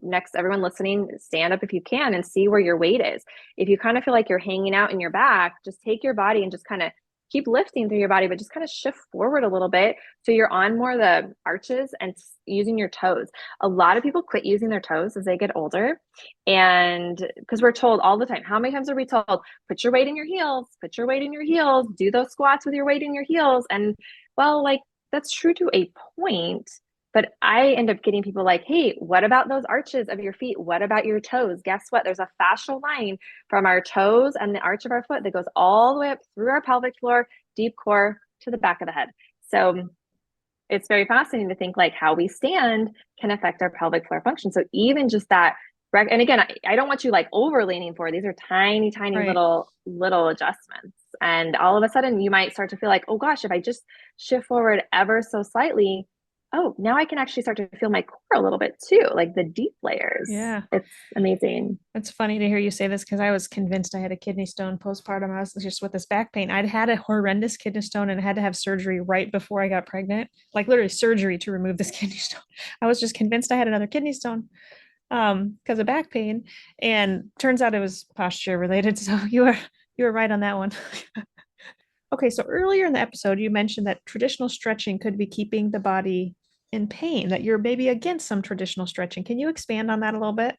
next, everyone listening, stand up if you can and see where your weight is. If you kind of feel like you're hanging out in your back, just take your body and just kind of keep lifting through your body, but just kind of shift forward a little bit so you're on more of the arches and using your toes. A lot of people quit using their toes as they get older, and because we're told all the time, how many times are we told, put your weight in your heels, put your weight in your heels, do those squats with your weight in your heels? And well, like, that's true to a point, but I end up getting people like, hey, what about those arches of your feet? What about your toes? Guess what? There's a fascial line from our toes and the arch of our foot that goes all the way up through our pelvic floor, deep core to the back of the head. So it's very fascinating to think like how we stand can affect our pelvic floor function. So even just that, and again, I don't want you like over leaning forward. These are tiny, tiny Right. little adjustments. And all of a sudden you might start to feel like, oh gosh, if I just shift forward ever so slightly, oh, now I can actually start to feel my core a little bit too, like the deep layers. Yeah. It's amazing. It's funny to hear you say this because I was convinced I had a kidney stone postpartum. I was just with this back pain. I'd had a horrendous kidney stone and had to have surgery right before I got pregnant, like literally surgery to remove this kidney stone. I was just convinced I had another kidney stone because of back pain, and turns out it was posture related. So you were right on that one. Okay, so earlier in the episode, you mentioned that traditional stretching could be keeping the body in pain, that you're maybe against some traditional stretching. Can you expand on that a little bit?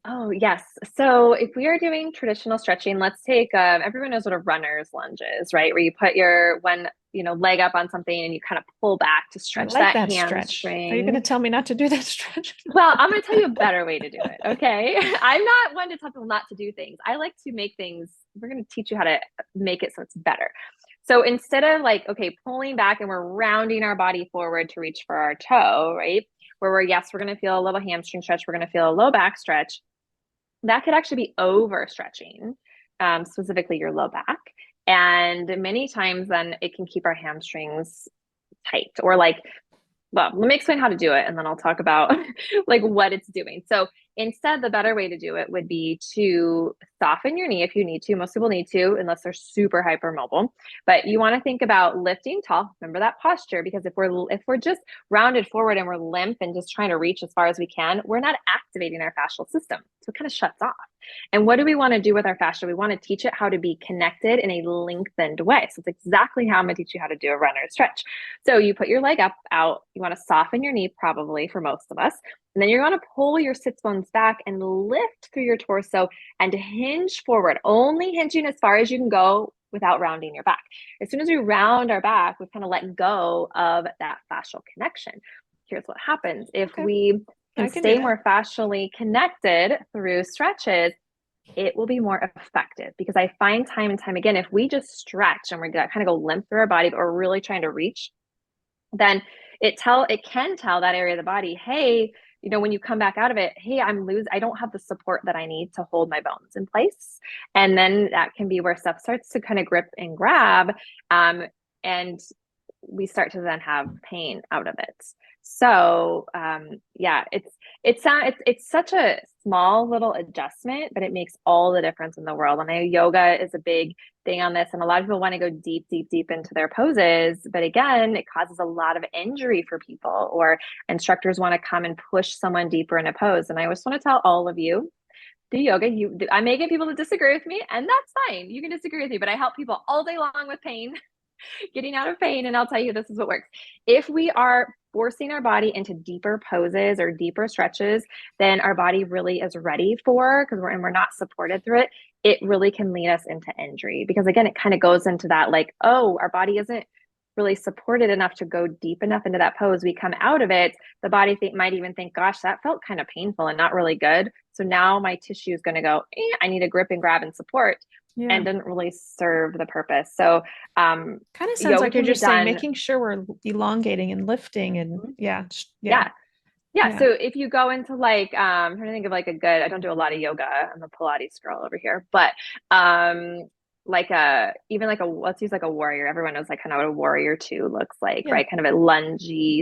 Oh, yes. So if we are doing traditional stretching, let's take, everyone knows what a runner's lunge is, right? Where you put your one, leg up on something and you kind of pull back to I stretch like that that stretch. Are you going to hamstring. tell me not to do that stretch? Well, I'm going to tell you a better way to do it. Okay. I'm not one to tell people not to do things. I like to make things, we're going to teach you how to make it so it's better. So instead of like, okay, pulling back and we're rounding our body forward to reach for our toe, right? Where we're going to feel a little hamstring stretch. We're going to feel a low back stretch. That could actually be overstretching, specifically your low back. And many times then it can keep our hamstrings tight, or like, well, let me explain how to do it and then I'll talk about like what it's doing. So Instead, the better way to do it would be to soften your knee if you need to. Most people need to, unless they're super hypermobile. But you want to think about lifting tall. Remember that posture, because if we're just rounded forward and we're limp and just trying to reach as far as we can, we're not activating our fascial system. So it kind of shuts off. And what do we want to do with our fascia? We want to teach it how to be connected in a lengthened way. So it's exactly how I'm going to teach you how to do a run or a stretch. So you put your leg up, out. You want to soften your knee, probably for most of us. And then you're going to pull your sits bones back and lift through your torso and hinge forward, only hinging as far as you can go without rounding your back. As soon as we round our back, we've kind of let go of that fascial connection. Here's what happens. If we can stay more fascially connected through stretches, it will be more effective, because I find time and time again, if we just stretch and we're going to kind of go limp through our body, but we're really trying to reach, then it can tell that area of the body, hey, when you come back out of it, hey, I don't have the support that I need to hold my bones in place. And then that can be where stuff starts to kind of grip and grab. And we start to then have pain out of it. So yeah, it's such a small little adjustment, but it makes all the difference in the world. And I know yoga is a big thing on this, and a lot of people want to go deep, deep, deep into their poses, but again, it causes a lot of injury for people, or instructors want to come and push someone deeper in a pose. And I always want to tell all of you, do yoga. I may get people to disagree with me, and that's fine. You can disagree with me, but I help people all day long with pain. Getting out of pain. And I'll tell you, this is what works. If we are forcing our body into deeper poses or deeper stretches than our body really is ready for, because we're not supported through it, it really can lead us into injury. Because again, it kind of goes into that, like, oh, our body isn't really supported enough to go deep enough into that pose. We come out of it, the body might even think, gosh, that felt kind of painful and not really good. So now my tissue is going to go, I need to grip and grab and support. Yeah. And didn't really serve the purpose. So kind of sounds like you're just saying, making sure we're elongating and lifting, and yeah. So if you go into like, I'm trying to think of like I don't do a lot of yoga. I'm a Pilates girl over here, but let's use like a warrior. Everyone knows like kind of what a warrior two looks like, right? Kind of a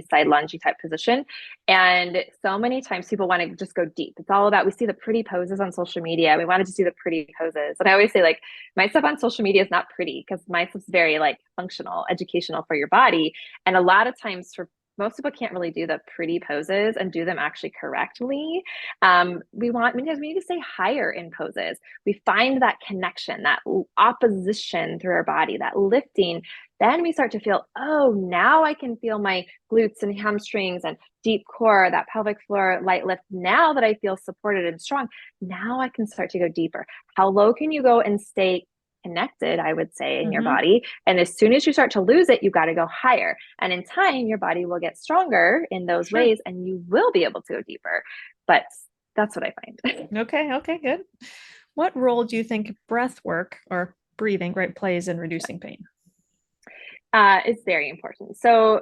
side lungey type position. And so many times people want to just go deep. It's all about, we see the pretty poses on social media. We want to just do the pretty poses. And I always say, like, my stuff on social media is not pretty, because my stuff's very like functional, educational for your body. And a lot of times most people can't really do the pretty poses and do them actually correctly. We need to stay higher in poses. We find that connection, that opposition through our body, that lifting. Then we start to feel, oh, now I can feel my glutes and hamstrings and deep core, that pelvic floor light lift. Now that I feel supported and strong, now I can start to go deeper. How low can you go and stay connected, I would say, in your body? And as soon as you start to lose it, you got to go higher. And in time, your body will get stronger in those ways, and you will be able to go deeper. But that's what I find. Okay, good. What role do you think breath work or breathing, right, plays in reducing pain? It's very important. So,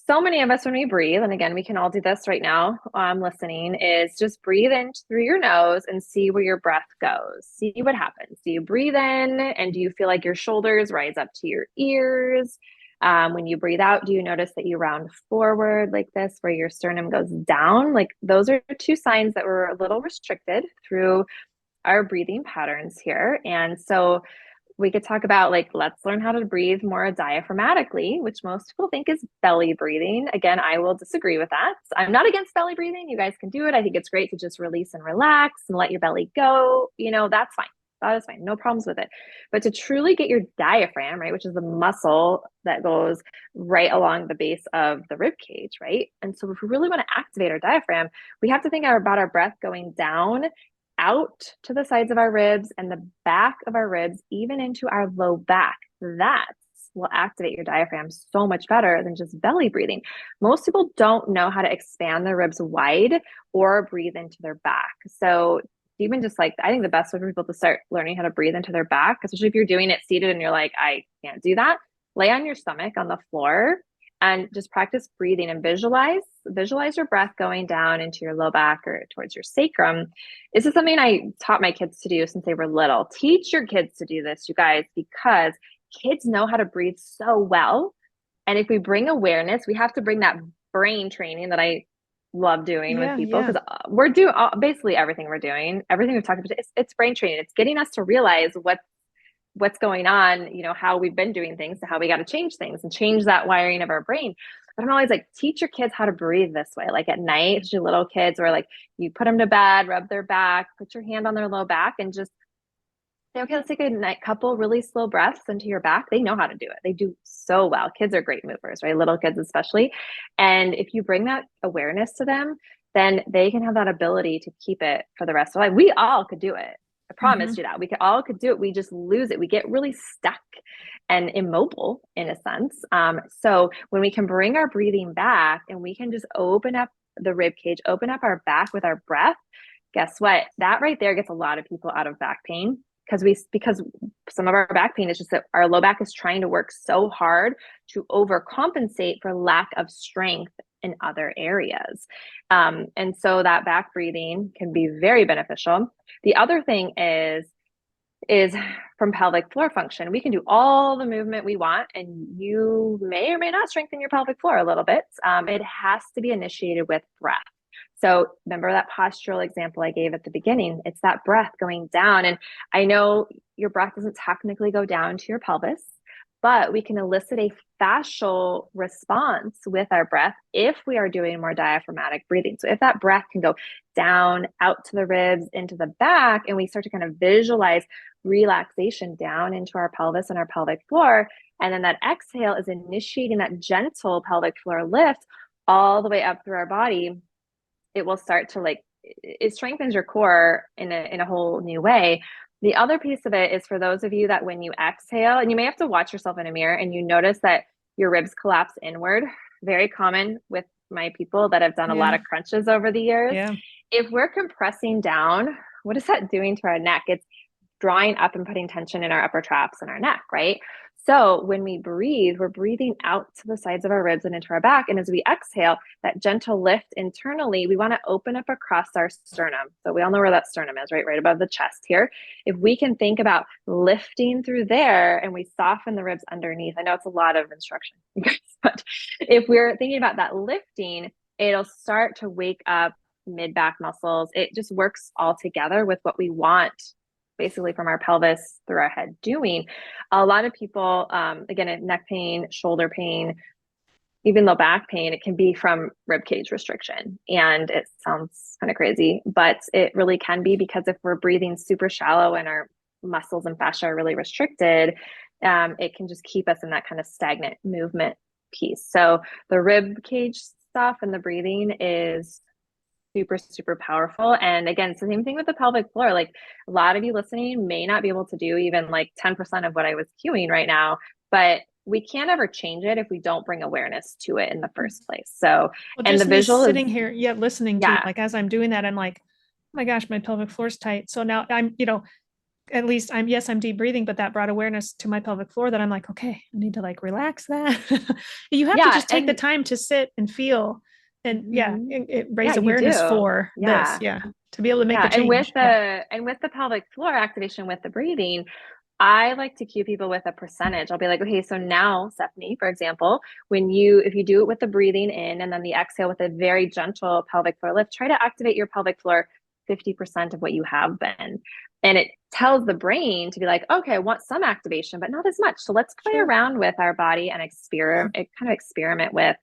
so many of us, when we breathe, and again, we can all do this right now, listening, is just breathe in through your nose and see where your breath goes. See what happens. Do you breathe in, and do you feel like your shoulders rise up to your ears? When you breathe out, do you notice that you round forward like this, where your sternum goes down? Like, those are two signs that we're a little restricted through our breathing patterns here. And so we could talk about, like, let's learn how to breathe more diaphragmatically, which most people think is belly breathing. Again, I will disagree with that. I'm not against belly breathing. You guys can do it. I think it's great to just release and relax and let your belly go. That's fine. That is fine. No problems with it. But to truly get your diaphragm, right, which is the muscle that goes right along the base of the rib cage, right? And so if we really want to activate our diaphragm, we have to think about our breath going down, out to the sides of our ribs and the back of our ribs, even into our low back. That will activate your diaphragm so much better than just belly breathing. Most people don't know how to expand their ribs wide or breathe into their back. So even just like, I think the best way for people to start learning how to breathe into their back, especially if you're doing it seated and you're like, I can't do that, lay on your stomach on the floor and just practice breathing, and visualize your breath going down into your low back or towards your sacrum. This is something I taught my kids to do since they were little. Teach your kids to do this, you guys, because kids know how to breathe so well. And if we bring awareness, we have to bring that brain training that I love doing with Yeah, people yeah. because we're doing basically everything we're doing, everything we've talked about. It's brain training. It's getting us to realize what's going on, how we've been doing things, to how we got to change things and change that wiring of our brain. But I'm always like, teach your kids how to breathe this way. Like at night, especially little kids, or like you put them to bed, rub their back, put your hand on their low back, and just say, okay, let's take a night couple really slow breaths into your back. They know how to do it. They do so well. Kids are great movers, right? Little kids especially. And if you bring that awareness to them, then they can have that ability to keep it for the rest of life. We all could do it. I promise Hmm. you that. We could all could do it. We just lose it. We get really stuck and immobile in a sense. So when we can bring our breathing back and we can just open up the rib cage, open up our back with our breath, guess what? That right there gets a lot of people out of back pain because some of our back pain is just that our low back is trying to work so hard to overcompensate for lack of strength in other areas. And so that back breathing can be very beneficial. The other thing is from pelvic floor function. We can do all the movement we want, and you may or may not strengthen your pelvic floor a little bit. It has to be initiated with breath. So remember that postural example I gave at the beginning? It's that breath going down. And I know your breath doesn't technically go down to your pelvis, but we can elicit a fascial response with our breath if we are doing more diaphragmatic breathing. So if that breath can go down, out to the ribs, into the back, and we start to kind of visualize relaxation down into our pelvis and our pelvic floor, and then that exhale is initiating that gentle pelvic floor lift all the way up through our body, it will start to it strengthens your core in a whole new way. The other piece of it is for those of you that when you exhale, and you may have to watch yourself in a mirror and you notice that your ribs collapse inward, very common with my people that have done a lot Yeah, of crunches over the years. yeah. If we're compressing down, what is that doing to our neck? It's drawing up and putting tension in our upper traps and our neck, right? So when we breathe, we're breathing out to the sides of our ribs and into our back. And as we exhale, that gentle lift internally, we want to open up across our sternum. So we all know where that sternum is, right? Right above the chest here. If we can think about lifting through there and we soften the ribs underneath, I know it's a lot of instruction, but if we're thinking about that lifting, it'll start to wake up mid back muscles. It just works all together with what we want basically from our pelvis through our head doing. A lot of people, again, neck pain, shoulder pain, even low back pain, it can be from rib cage restriction. And it sounds kind of crazy, but it really can be because if we're breathing super shallow and our muscles and fascia are really restricted, it can just keep us in that kind of stagnant movement piece. So the rib cage stuff and the breathing is super, super powerful. And again, it's the same thing with the pelvic floor. Like a lot of you listening may not be able to do even like 10% of what I was cueing right now, but we can't ever change it if we don't bring awareness to it in the first place. So, Well, and the just me visual is, sitting here, yeah, listening to you, yeah, like as I'm doing that, I'm like, oh my gosh, my pelvic floor's tight. So now at least yes, I'm deep breathing, but that brought awareness to my pelvic floor that I'm like, okay, I need to like relax that. You have to yeah. just take the And time to sit and feel and yeah, mhm, yeah, raise you awareness do. for this. Yeah. Yeah. To be able to make Yeah. the change. Yeah. And with the pelvic floor activation with the breathing, I like to cue people with a percentage. I'll be like, okay, so now, Stephanie, for example, if you do it with the breathing in and then the exhale with a very gentle pelvic floor lift, try to activate your pelvic floor 50% of what you have been. And it tells the brain to be like, okay, I want some activation, but not as much. So let's play Sure. around with our body and experiment with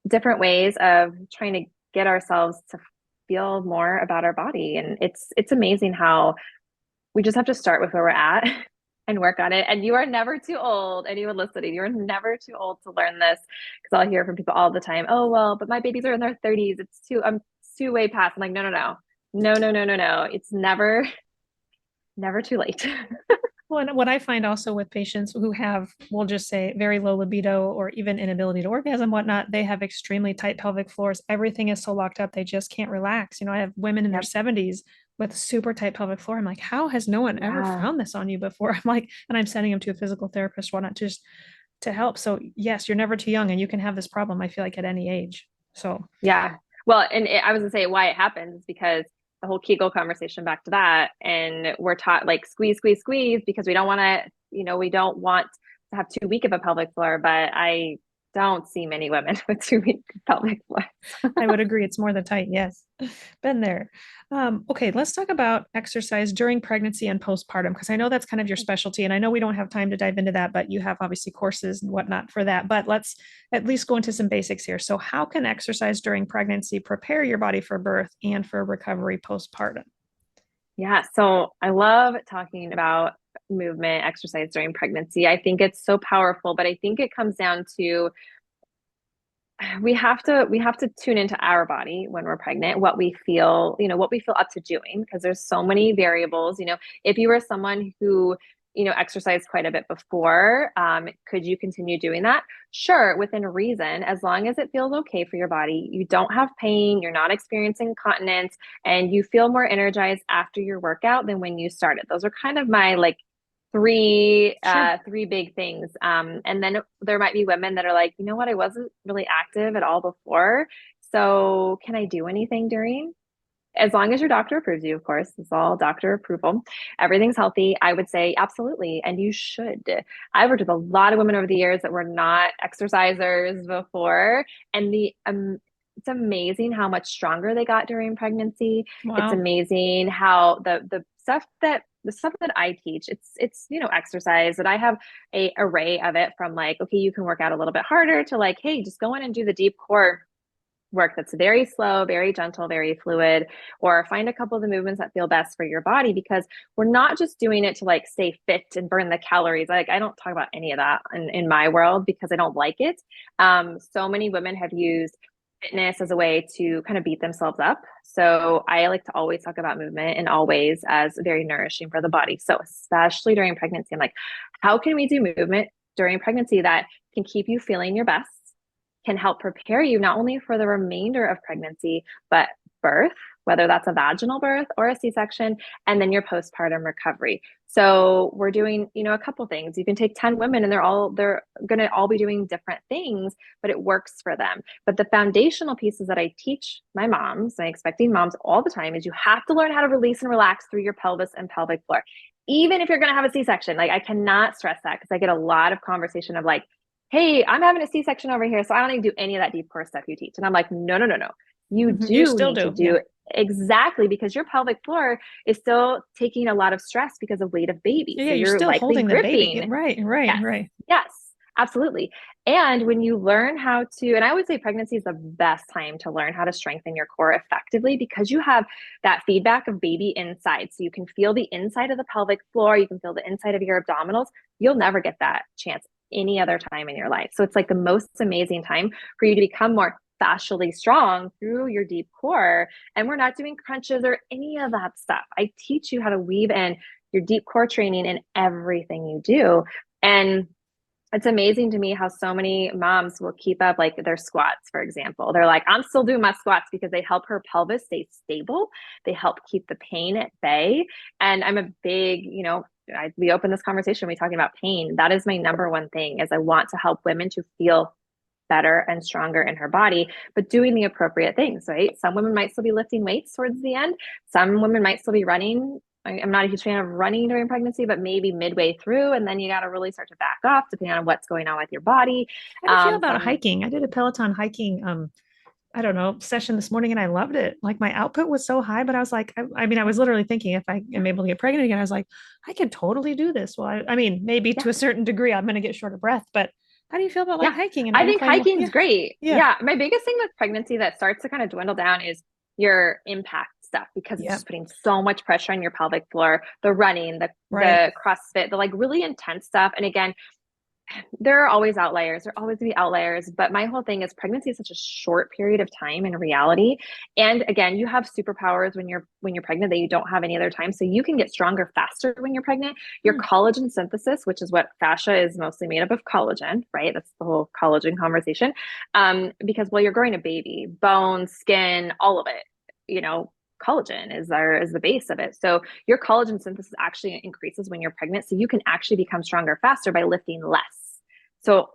different ways of trying to get ourselves to feel more about our body. And it's amazing how we just have to start with where we're at and work on it. And you are never too old. Anyone listening, you're never too old to learn this. Because I'll hear from people all the time, oh, well, but my babies are in their 30s. It's too way past. I'm like, no, no, no. No, no, no, no, no. It's never too late. Well, and what I find also with patients who have, we'll just say, very low libido or even inability to orgasm, whatnot, they have extremely tight pelvic floors. Everything is so locked up, they just can't relax. I have women in their Yep. 70s with super tight pelvic floor. I'm like, how has no one ever Yeah. found this on you before? I'm like, and I'm sending them to a physical therapist, whatnot, just to help. So yes, you're never too young and you can have this problem, I feel like at any age. So Yeah. Well, and I was gonna say why it happens is because the whole Kegel conversation back to that, and we're taught like squeeze, squeeze, squeeze because we don't want to, we don't want to have too weak of a pelvic floor. But I don't see many women with 2 week pelvic floors. I would agree. It's more than tight. Yes. Been there. Okay, let's talk about exercise during pregnancy and postpartum, because I know that's kind of your specialty. And I know we don't have time to dive into that, but you have obviously courses and whatnot for that. But let's at least go into some basics here. So, how can exercise during pregnancy prepare your body for birth and for recovery postpartum? Yeah, so I love talking about movement, exercise during pregnancy. I think it's so powerful, but I think it comes down to we have to tune into our body when we're pregnant, what we feel, what we feel up to doing, because there's so many variables. If you were someone who exercised quite a bit before, could you continue doing that? Sure, within reason, as long as it feels okay for your body, you don't have pain, you're not experiencing incontinence, and you feel more energized after your workout than when you started. Those are kind of my like Sure. three big things. And then there might be women that are like, you know what, I wasn't really active at all before. So can I do anything during? As long as your doctor approves you, of course, it's all doctor approval. Everything's healthy. I would say absolutely. And you should. I've worked with a lot of women over the years that were not exercisers before. And it's amazing how much stronger they got during pregnancy. It's Wow. amazing how the stuff that I teach, it's exercise, that I have a array of it, from like, okay, you can work out a little bit harder, to like, hey, just go in and do the deep core work that's very slow, very gentle, very fluid, or find a couple of the movements that feel best for your body, because we're not just doing it to like stay fit and burn the calories. Like, I don't talk about any of that in my world because I don't like it. So many women have used fitness as a way to kind of beat themselves up. So I like to always talk about movement, and always as very nourishing for the body. So especially during pregnancy, I'm like, how can we do movement during pregnancy that can keep you feeling your best, can help prepare you not only for the remainder of pregnancy, but birth, whether that's a vaginal birth or a C-section, and then your postpartum recovery. So we're doing, a couple things. You can take 10 women and they're going to all be doing different things, but it works for them. But the foundational pieces that I teach my moms, my expecting moms all the time, is you have to learn how to release and relax through your pelvis and pelvic floor. Even if you're going to have a C-section, like, I cannot stress that, because I get a lot of conversation of like, hey, I'm having a C-section over here, so I don't need to do any of that deep core stuff you teach. And I'm like, no, no, no, no. You You do still need to do. Yeah. do exactly, because your pelvic floor is still taking a lot of stress because of weight of baby. Yeah. So You're you're still likely holding the baby. gripping. Right. Right. Yes, Right. yes, absolutely. And when you learn how to, and I would say pregnancy is the best time to learn how to strengthen your core effectively, because you have that feedback of baby inside. So you can feel the inside of the pelvic floor, you can feel the inside of your abdominals. You'll never get that chance any other time in your life. So it's like the most amazing time for you to become more fascially strong through your deep core. And we're not doing crunches or any of that stuff. I teach you how to weave in your deep core training in everything you do. And it's amazing to me how so many moms will keep up like their squats, for example. They're like, I'm still doing my squats because they help her pelvis stay stable. They help keep the pain at bay. And I'm a big, we open this conversation, we talking about pain. That is my number one thing, is I want to help women to feel better and stronger in her body, but doing the appropriate things, right? Some women might still be lifting weights towards the end. Some women might still be running. I'm not a huge fan of running during pregnancy, but maybe midway through, and then you got to really start to back off depending on what's going on with your body. How do you feel about Some hiking? I did a Peloton hiking, I don't know, session this morning and I loved it. Like my output was so high, but I was like, I mean, I was literally thinking if I am able to get pregnant again, I was like, I could totally do this. Well, I mean, maybe Yeah, to a certain degree, I'm going to get short of breath, but how do you feel about like yeah. hiking and how I do you think find, hiking's yeah, great. yeah, Yeah, my biggest thing with pregnancy that starts to kind of dwindle down is your impact stuff, because it's yeah, just putting so much pressure on your pelvic floor, the running, the right. the CrossFit, the like really intense stuff. And again, there are always outliers. There always be outliers. But my whole thing is pregnancy is such a short period of time in reality. And again, you have superpowers when you're pregnant that you don't have any other time. So you can get stronger faster when you're pregnant. Your Hmm. collagen synthesis, which is what fascia is mostly made up of collagen, right? That's the whole collagen conversation. Because while you're growing a baby, bones, skin, all of it, collagen is the base of it. So your collagen synthesis actually increases when you're pregnant. So you can actually become stronger faster by lifting less. So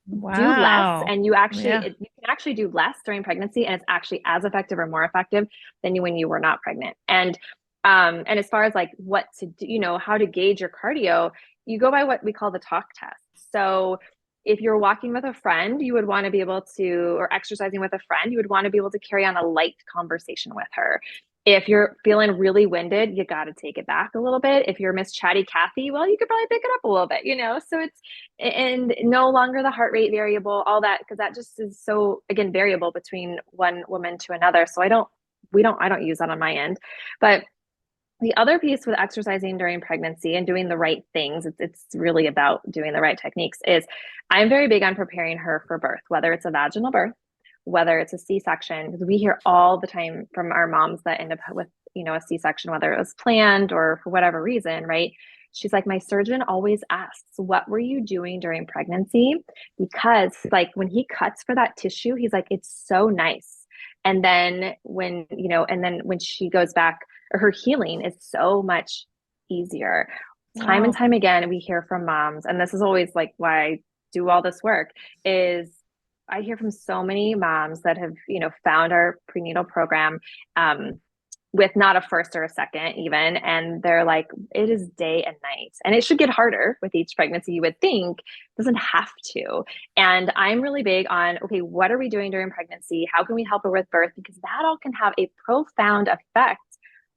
do less, Wow. and Yeah. you can actually do less during pregnancy, and it's actually as effective or more effective than when you were not pregnant. And as far as like what to do, how to gauge your cardio, you go by what we call the talk test. So if you're walking with a friend, you would want to be able to, or exercising with a friend, you would want to be able to carry on a light conversation with her. If you're feeling really winded, you got to take it back a little bit. If you're Miss Chatty Cathy, well, you could probably pick it up a little bit, you know? So it's, and no longer the heart rate variable, all that, because that just is so, again, variable between one woman to another. So I don't use that on my end. But the other piece with exercising during pregnancy and doing the right things, it's really about doing the right techniques, is I'm very big on preparing her for birth, whether it's a vaginal birth, whether it's a C-section, because we hear all the time from our moms that end up with, you know, a C-section, whether it was planned or for whatever reason, right? She's like, my surgeon always asks, what were you doing during pregnancy? Because like when he cuts for that tissue, he's like, it's so nice. And then when, you know, and then when she goes back, her healing is so much easier. Time and Wow. time again, we hear from moms, and this is always like why I do all this work, is I hear from so many moms that have, you know, found our prenatal program with not a first or a second even, and they're like, it is day and night, and it should get harder with each pregnancy, you would think. It doesn't have to. And I'm really big on, okay, what are we doing during pregnancy? How can we help her with birth? Because that all can have a profound effect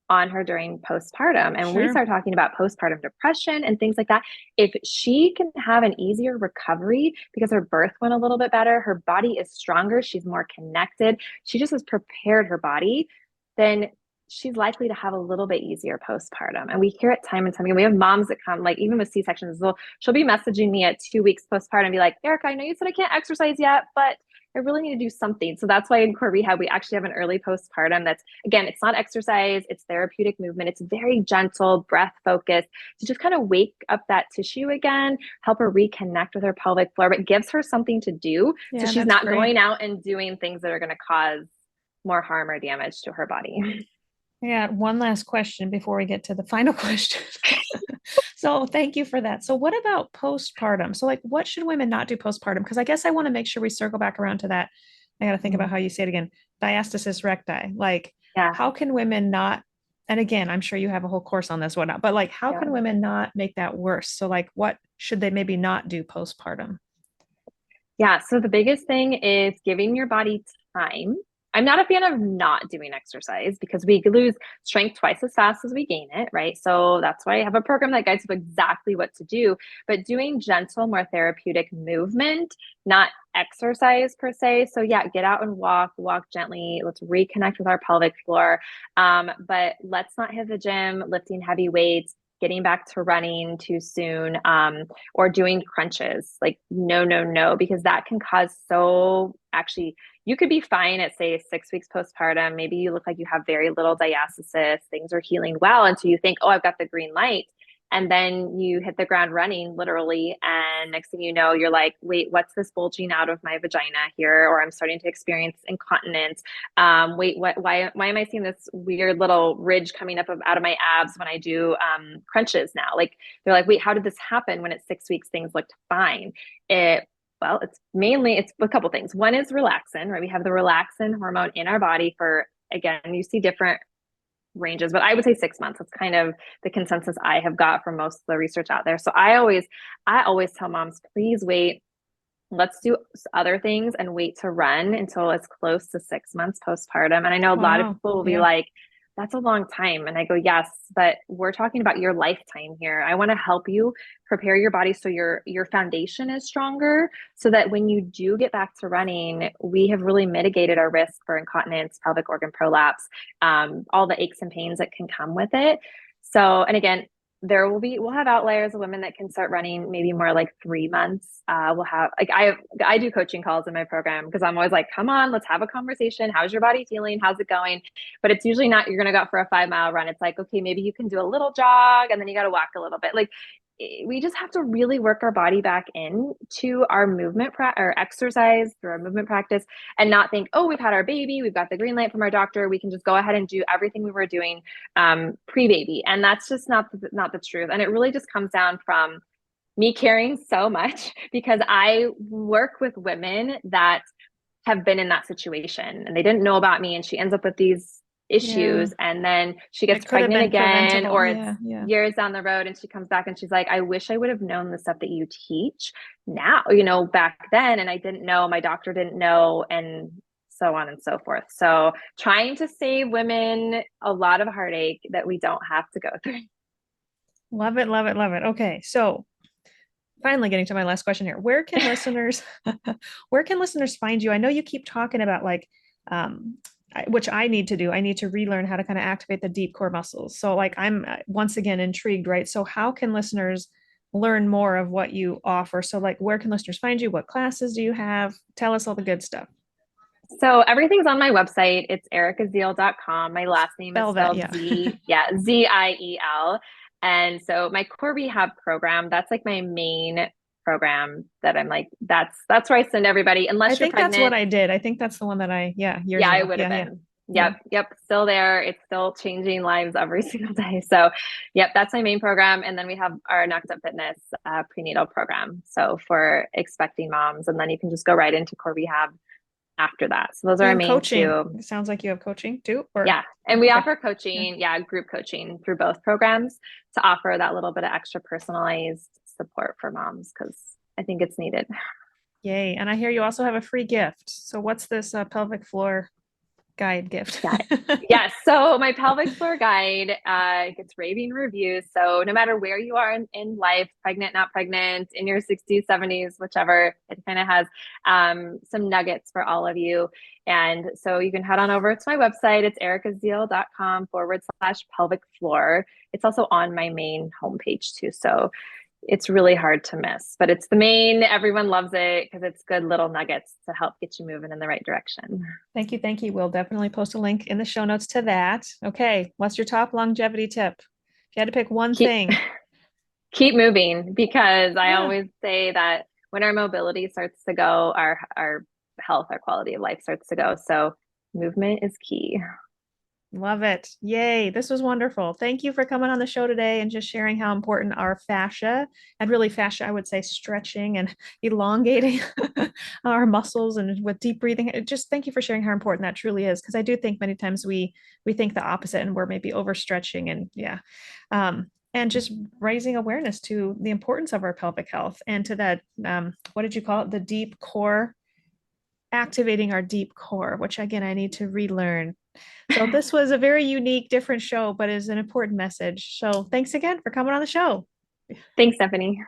on her during postpartum. And when we Sure. start talking about postpartum depression and things like that, if she can have an easier recovery because her birth went a little bit better, her body is stronger, she's more connected, she just has prepared her body, then she's likely to have a little bit easier postpartum. And we hear it time and time again. We have moms that come, like even with C-sections, she'll be messaging me at 2 weeks postpartum and be like, Erica, I know you said I can't exercise yet, but I really need to do something. So that's why in core rehab, we actually have an early postpartum that's, again, it's not exercise, it's therapeutic movement. It's very gentle, breath focused to just kind of wake up that tissue again, help her reconnect with her pelvic floor, but gives her something to do. So Yeah, she's that's not great. going out and doing things that are going to cause more harm or damage to her body. Yeah, one last question before we get to the final question. So thank you for that. So what about postpartum? So like what should women not do postpartum? Because I guess I want to make sure we circle back around to that. I got to think about how you say it again. Diastasis recti. Like Yeah. how can women not, and again, I'm sure you have a whole course on this, whatnot, but like how Yeah. can women not make that worse? So like what should they maybe not do postpartum? Yeah. So the biggest thing is giving your body time. I'm not a fan of not doing exercise because we lose strength twice as fast as we gain it, right? So that's why I have a program that guides you exactly what to do. But doing gentle, more therapeutic movement, not exercise per se. So yeah, get out and walk gently. Let's reconnect with our pelvic floor. But let's not hit the gym, lifting heavy weights, getting back to running too soon. Or doing crunches. Like, no, no, no, because that can cause so actually, you could be fine at say 6 weeks postpartum. Maybe you look like you have very little diastasis, things are healing well until you think, oh, I've got the green light. And then you hit the ground running literally. And next thing you know, you're like, wait, what's this bulging out of my vagina here? Or I'm starting to experience incontinence. Wait, why am I seeing this weird little ridge coming up out of my abs when I do crunches now? Like, they're like, wait, how did this happen when at 6 weeks things looked fine? Well, it's a couple things. One is relaxin, right? We have the relaxin hormone in our body for, again, you see different ranges, but I would say 6 months. That's kind of the consensus I have got from most of the research out there. So I always tell moms, please wait. Let's do other things and wait to run until it's close to 6 months postpartum. And I know a lot of Wow. people will be Yeah. like, that's a long time. And I go, yes, but we're talking about your lifetime here. I want to help you prepare your body so your foundation is stronger so that when you do get back to running, we have really mitigated our risk for incontinence, pelvic organ prolapse, all the aches and pains that can come with it. So, and again, we'll have outliers of women that can start running maybe more like 3 months. We'll have like I do coaching calls in my program because I'm always like, come on, let's have a conversation. How's your body feeling? How's it going? But it's usually not you're gonna go out for a 5 mile run. It's like, okay, maybe you can do a little jog and then you gotta walk a little bit. Like we just have to really work our body back in to our or exercise through our movement practice and not think, oh, we've had our baby, we've got the green light from our doctor, we can just go ahead and do everything we were doing pre-baby. And that's just not the truth. And it really just comes down from me caring so much because I work with women that have been in that situation and they didn't know about me, and she ends up with these Yeah. issues. And then she gets It could have pregnant been again, preventable. or it's Yeah. Yeah. years down the road and she comes back and she's like, I wish I would have known the stuff that you teach now, back then. And I didn't know, my doctor didn't know, and so on and so forth. So trying to save women a lot of heartache that we don't have to go through. Love it, love it, love it. Okay. So finally getting to my last question here. Where can listeners where can listeners find you? I know you keep talking about like which I need to do. I need to relearn how to kind of activate the deep core muscles. So like I'm once again intrigued, right? So how can listeners learn more of what you offer? So like where can listeners find you? What classes do you have? Tell us all the good stuff. So everything's on my website. It's ericaziel.com. My last name is Spell that, spelled yeah. Ziel. And so my core rehab program, that's like my main program that I'm like, that's where I send everybody, I unless you're think that's what pregnant. I did. I think that's the one that years Yeah, I ago. would have Yeah, yeah, been. yeah. Yep, still there. It's still changing lives every single day. So, yep, that's my main program. And then we have our Next Up Fitness prenatal program. So for expecting moms, and then you can just go right into core rehab after that. So those are our And main coaching. two. It sounds like you have coaching too, or Yeah. And we okay. offer Yeah. coaching, group coaching through both programs to offer that little bit of extra personalized support for moms because I think it's needed. Yay. And I hear you also have a free gift. So what's this pelvic floor guide gift? Yeah. Yes. So my pelvic floor guide gets raving reviews. So no matter where you are in life, pregnant, not pregnant, in your 60s, 70s, whichever, it kind of has some nuggets for all of you. And so you can head on over to my website. It's ericaziel.com/pelvic floor. It's also on my main homepage too. So it's really hard to miss, but it's the main, everyone loves it because it's good little nuggets to help get you moving in the right direction. Thank you. Thank you. We'll definitely post a link in the show notes to that. Okay. What's your top longevity tip? If you had to pick one Keep thing. keep moving because I Yeah. always say that when our mobility starts to go, our health, our quality of life starts to go. So movement is key. Love it. Yay. This was wonderful. Thank you for coming on the show today and just sharing how important our fascia and really fascia, I would say stretching and elongating our muscles and with deep breathing. Just thank you for sharing how important that truly is. Because I do think many times we think the opposite and we're maybe overstretching and yeah. And just raising awareness to the importance of our pelvic health and to that, what did you call it? The deep core, activating our deep core, which again, I need to relearn. So this was a very unique, different show, but is an important message. So thanks again for coming on the show. Thanks, Stephanie.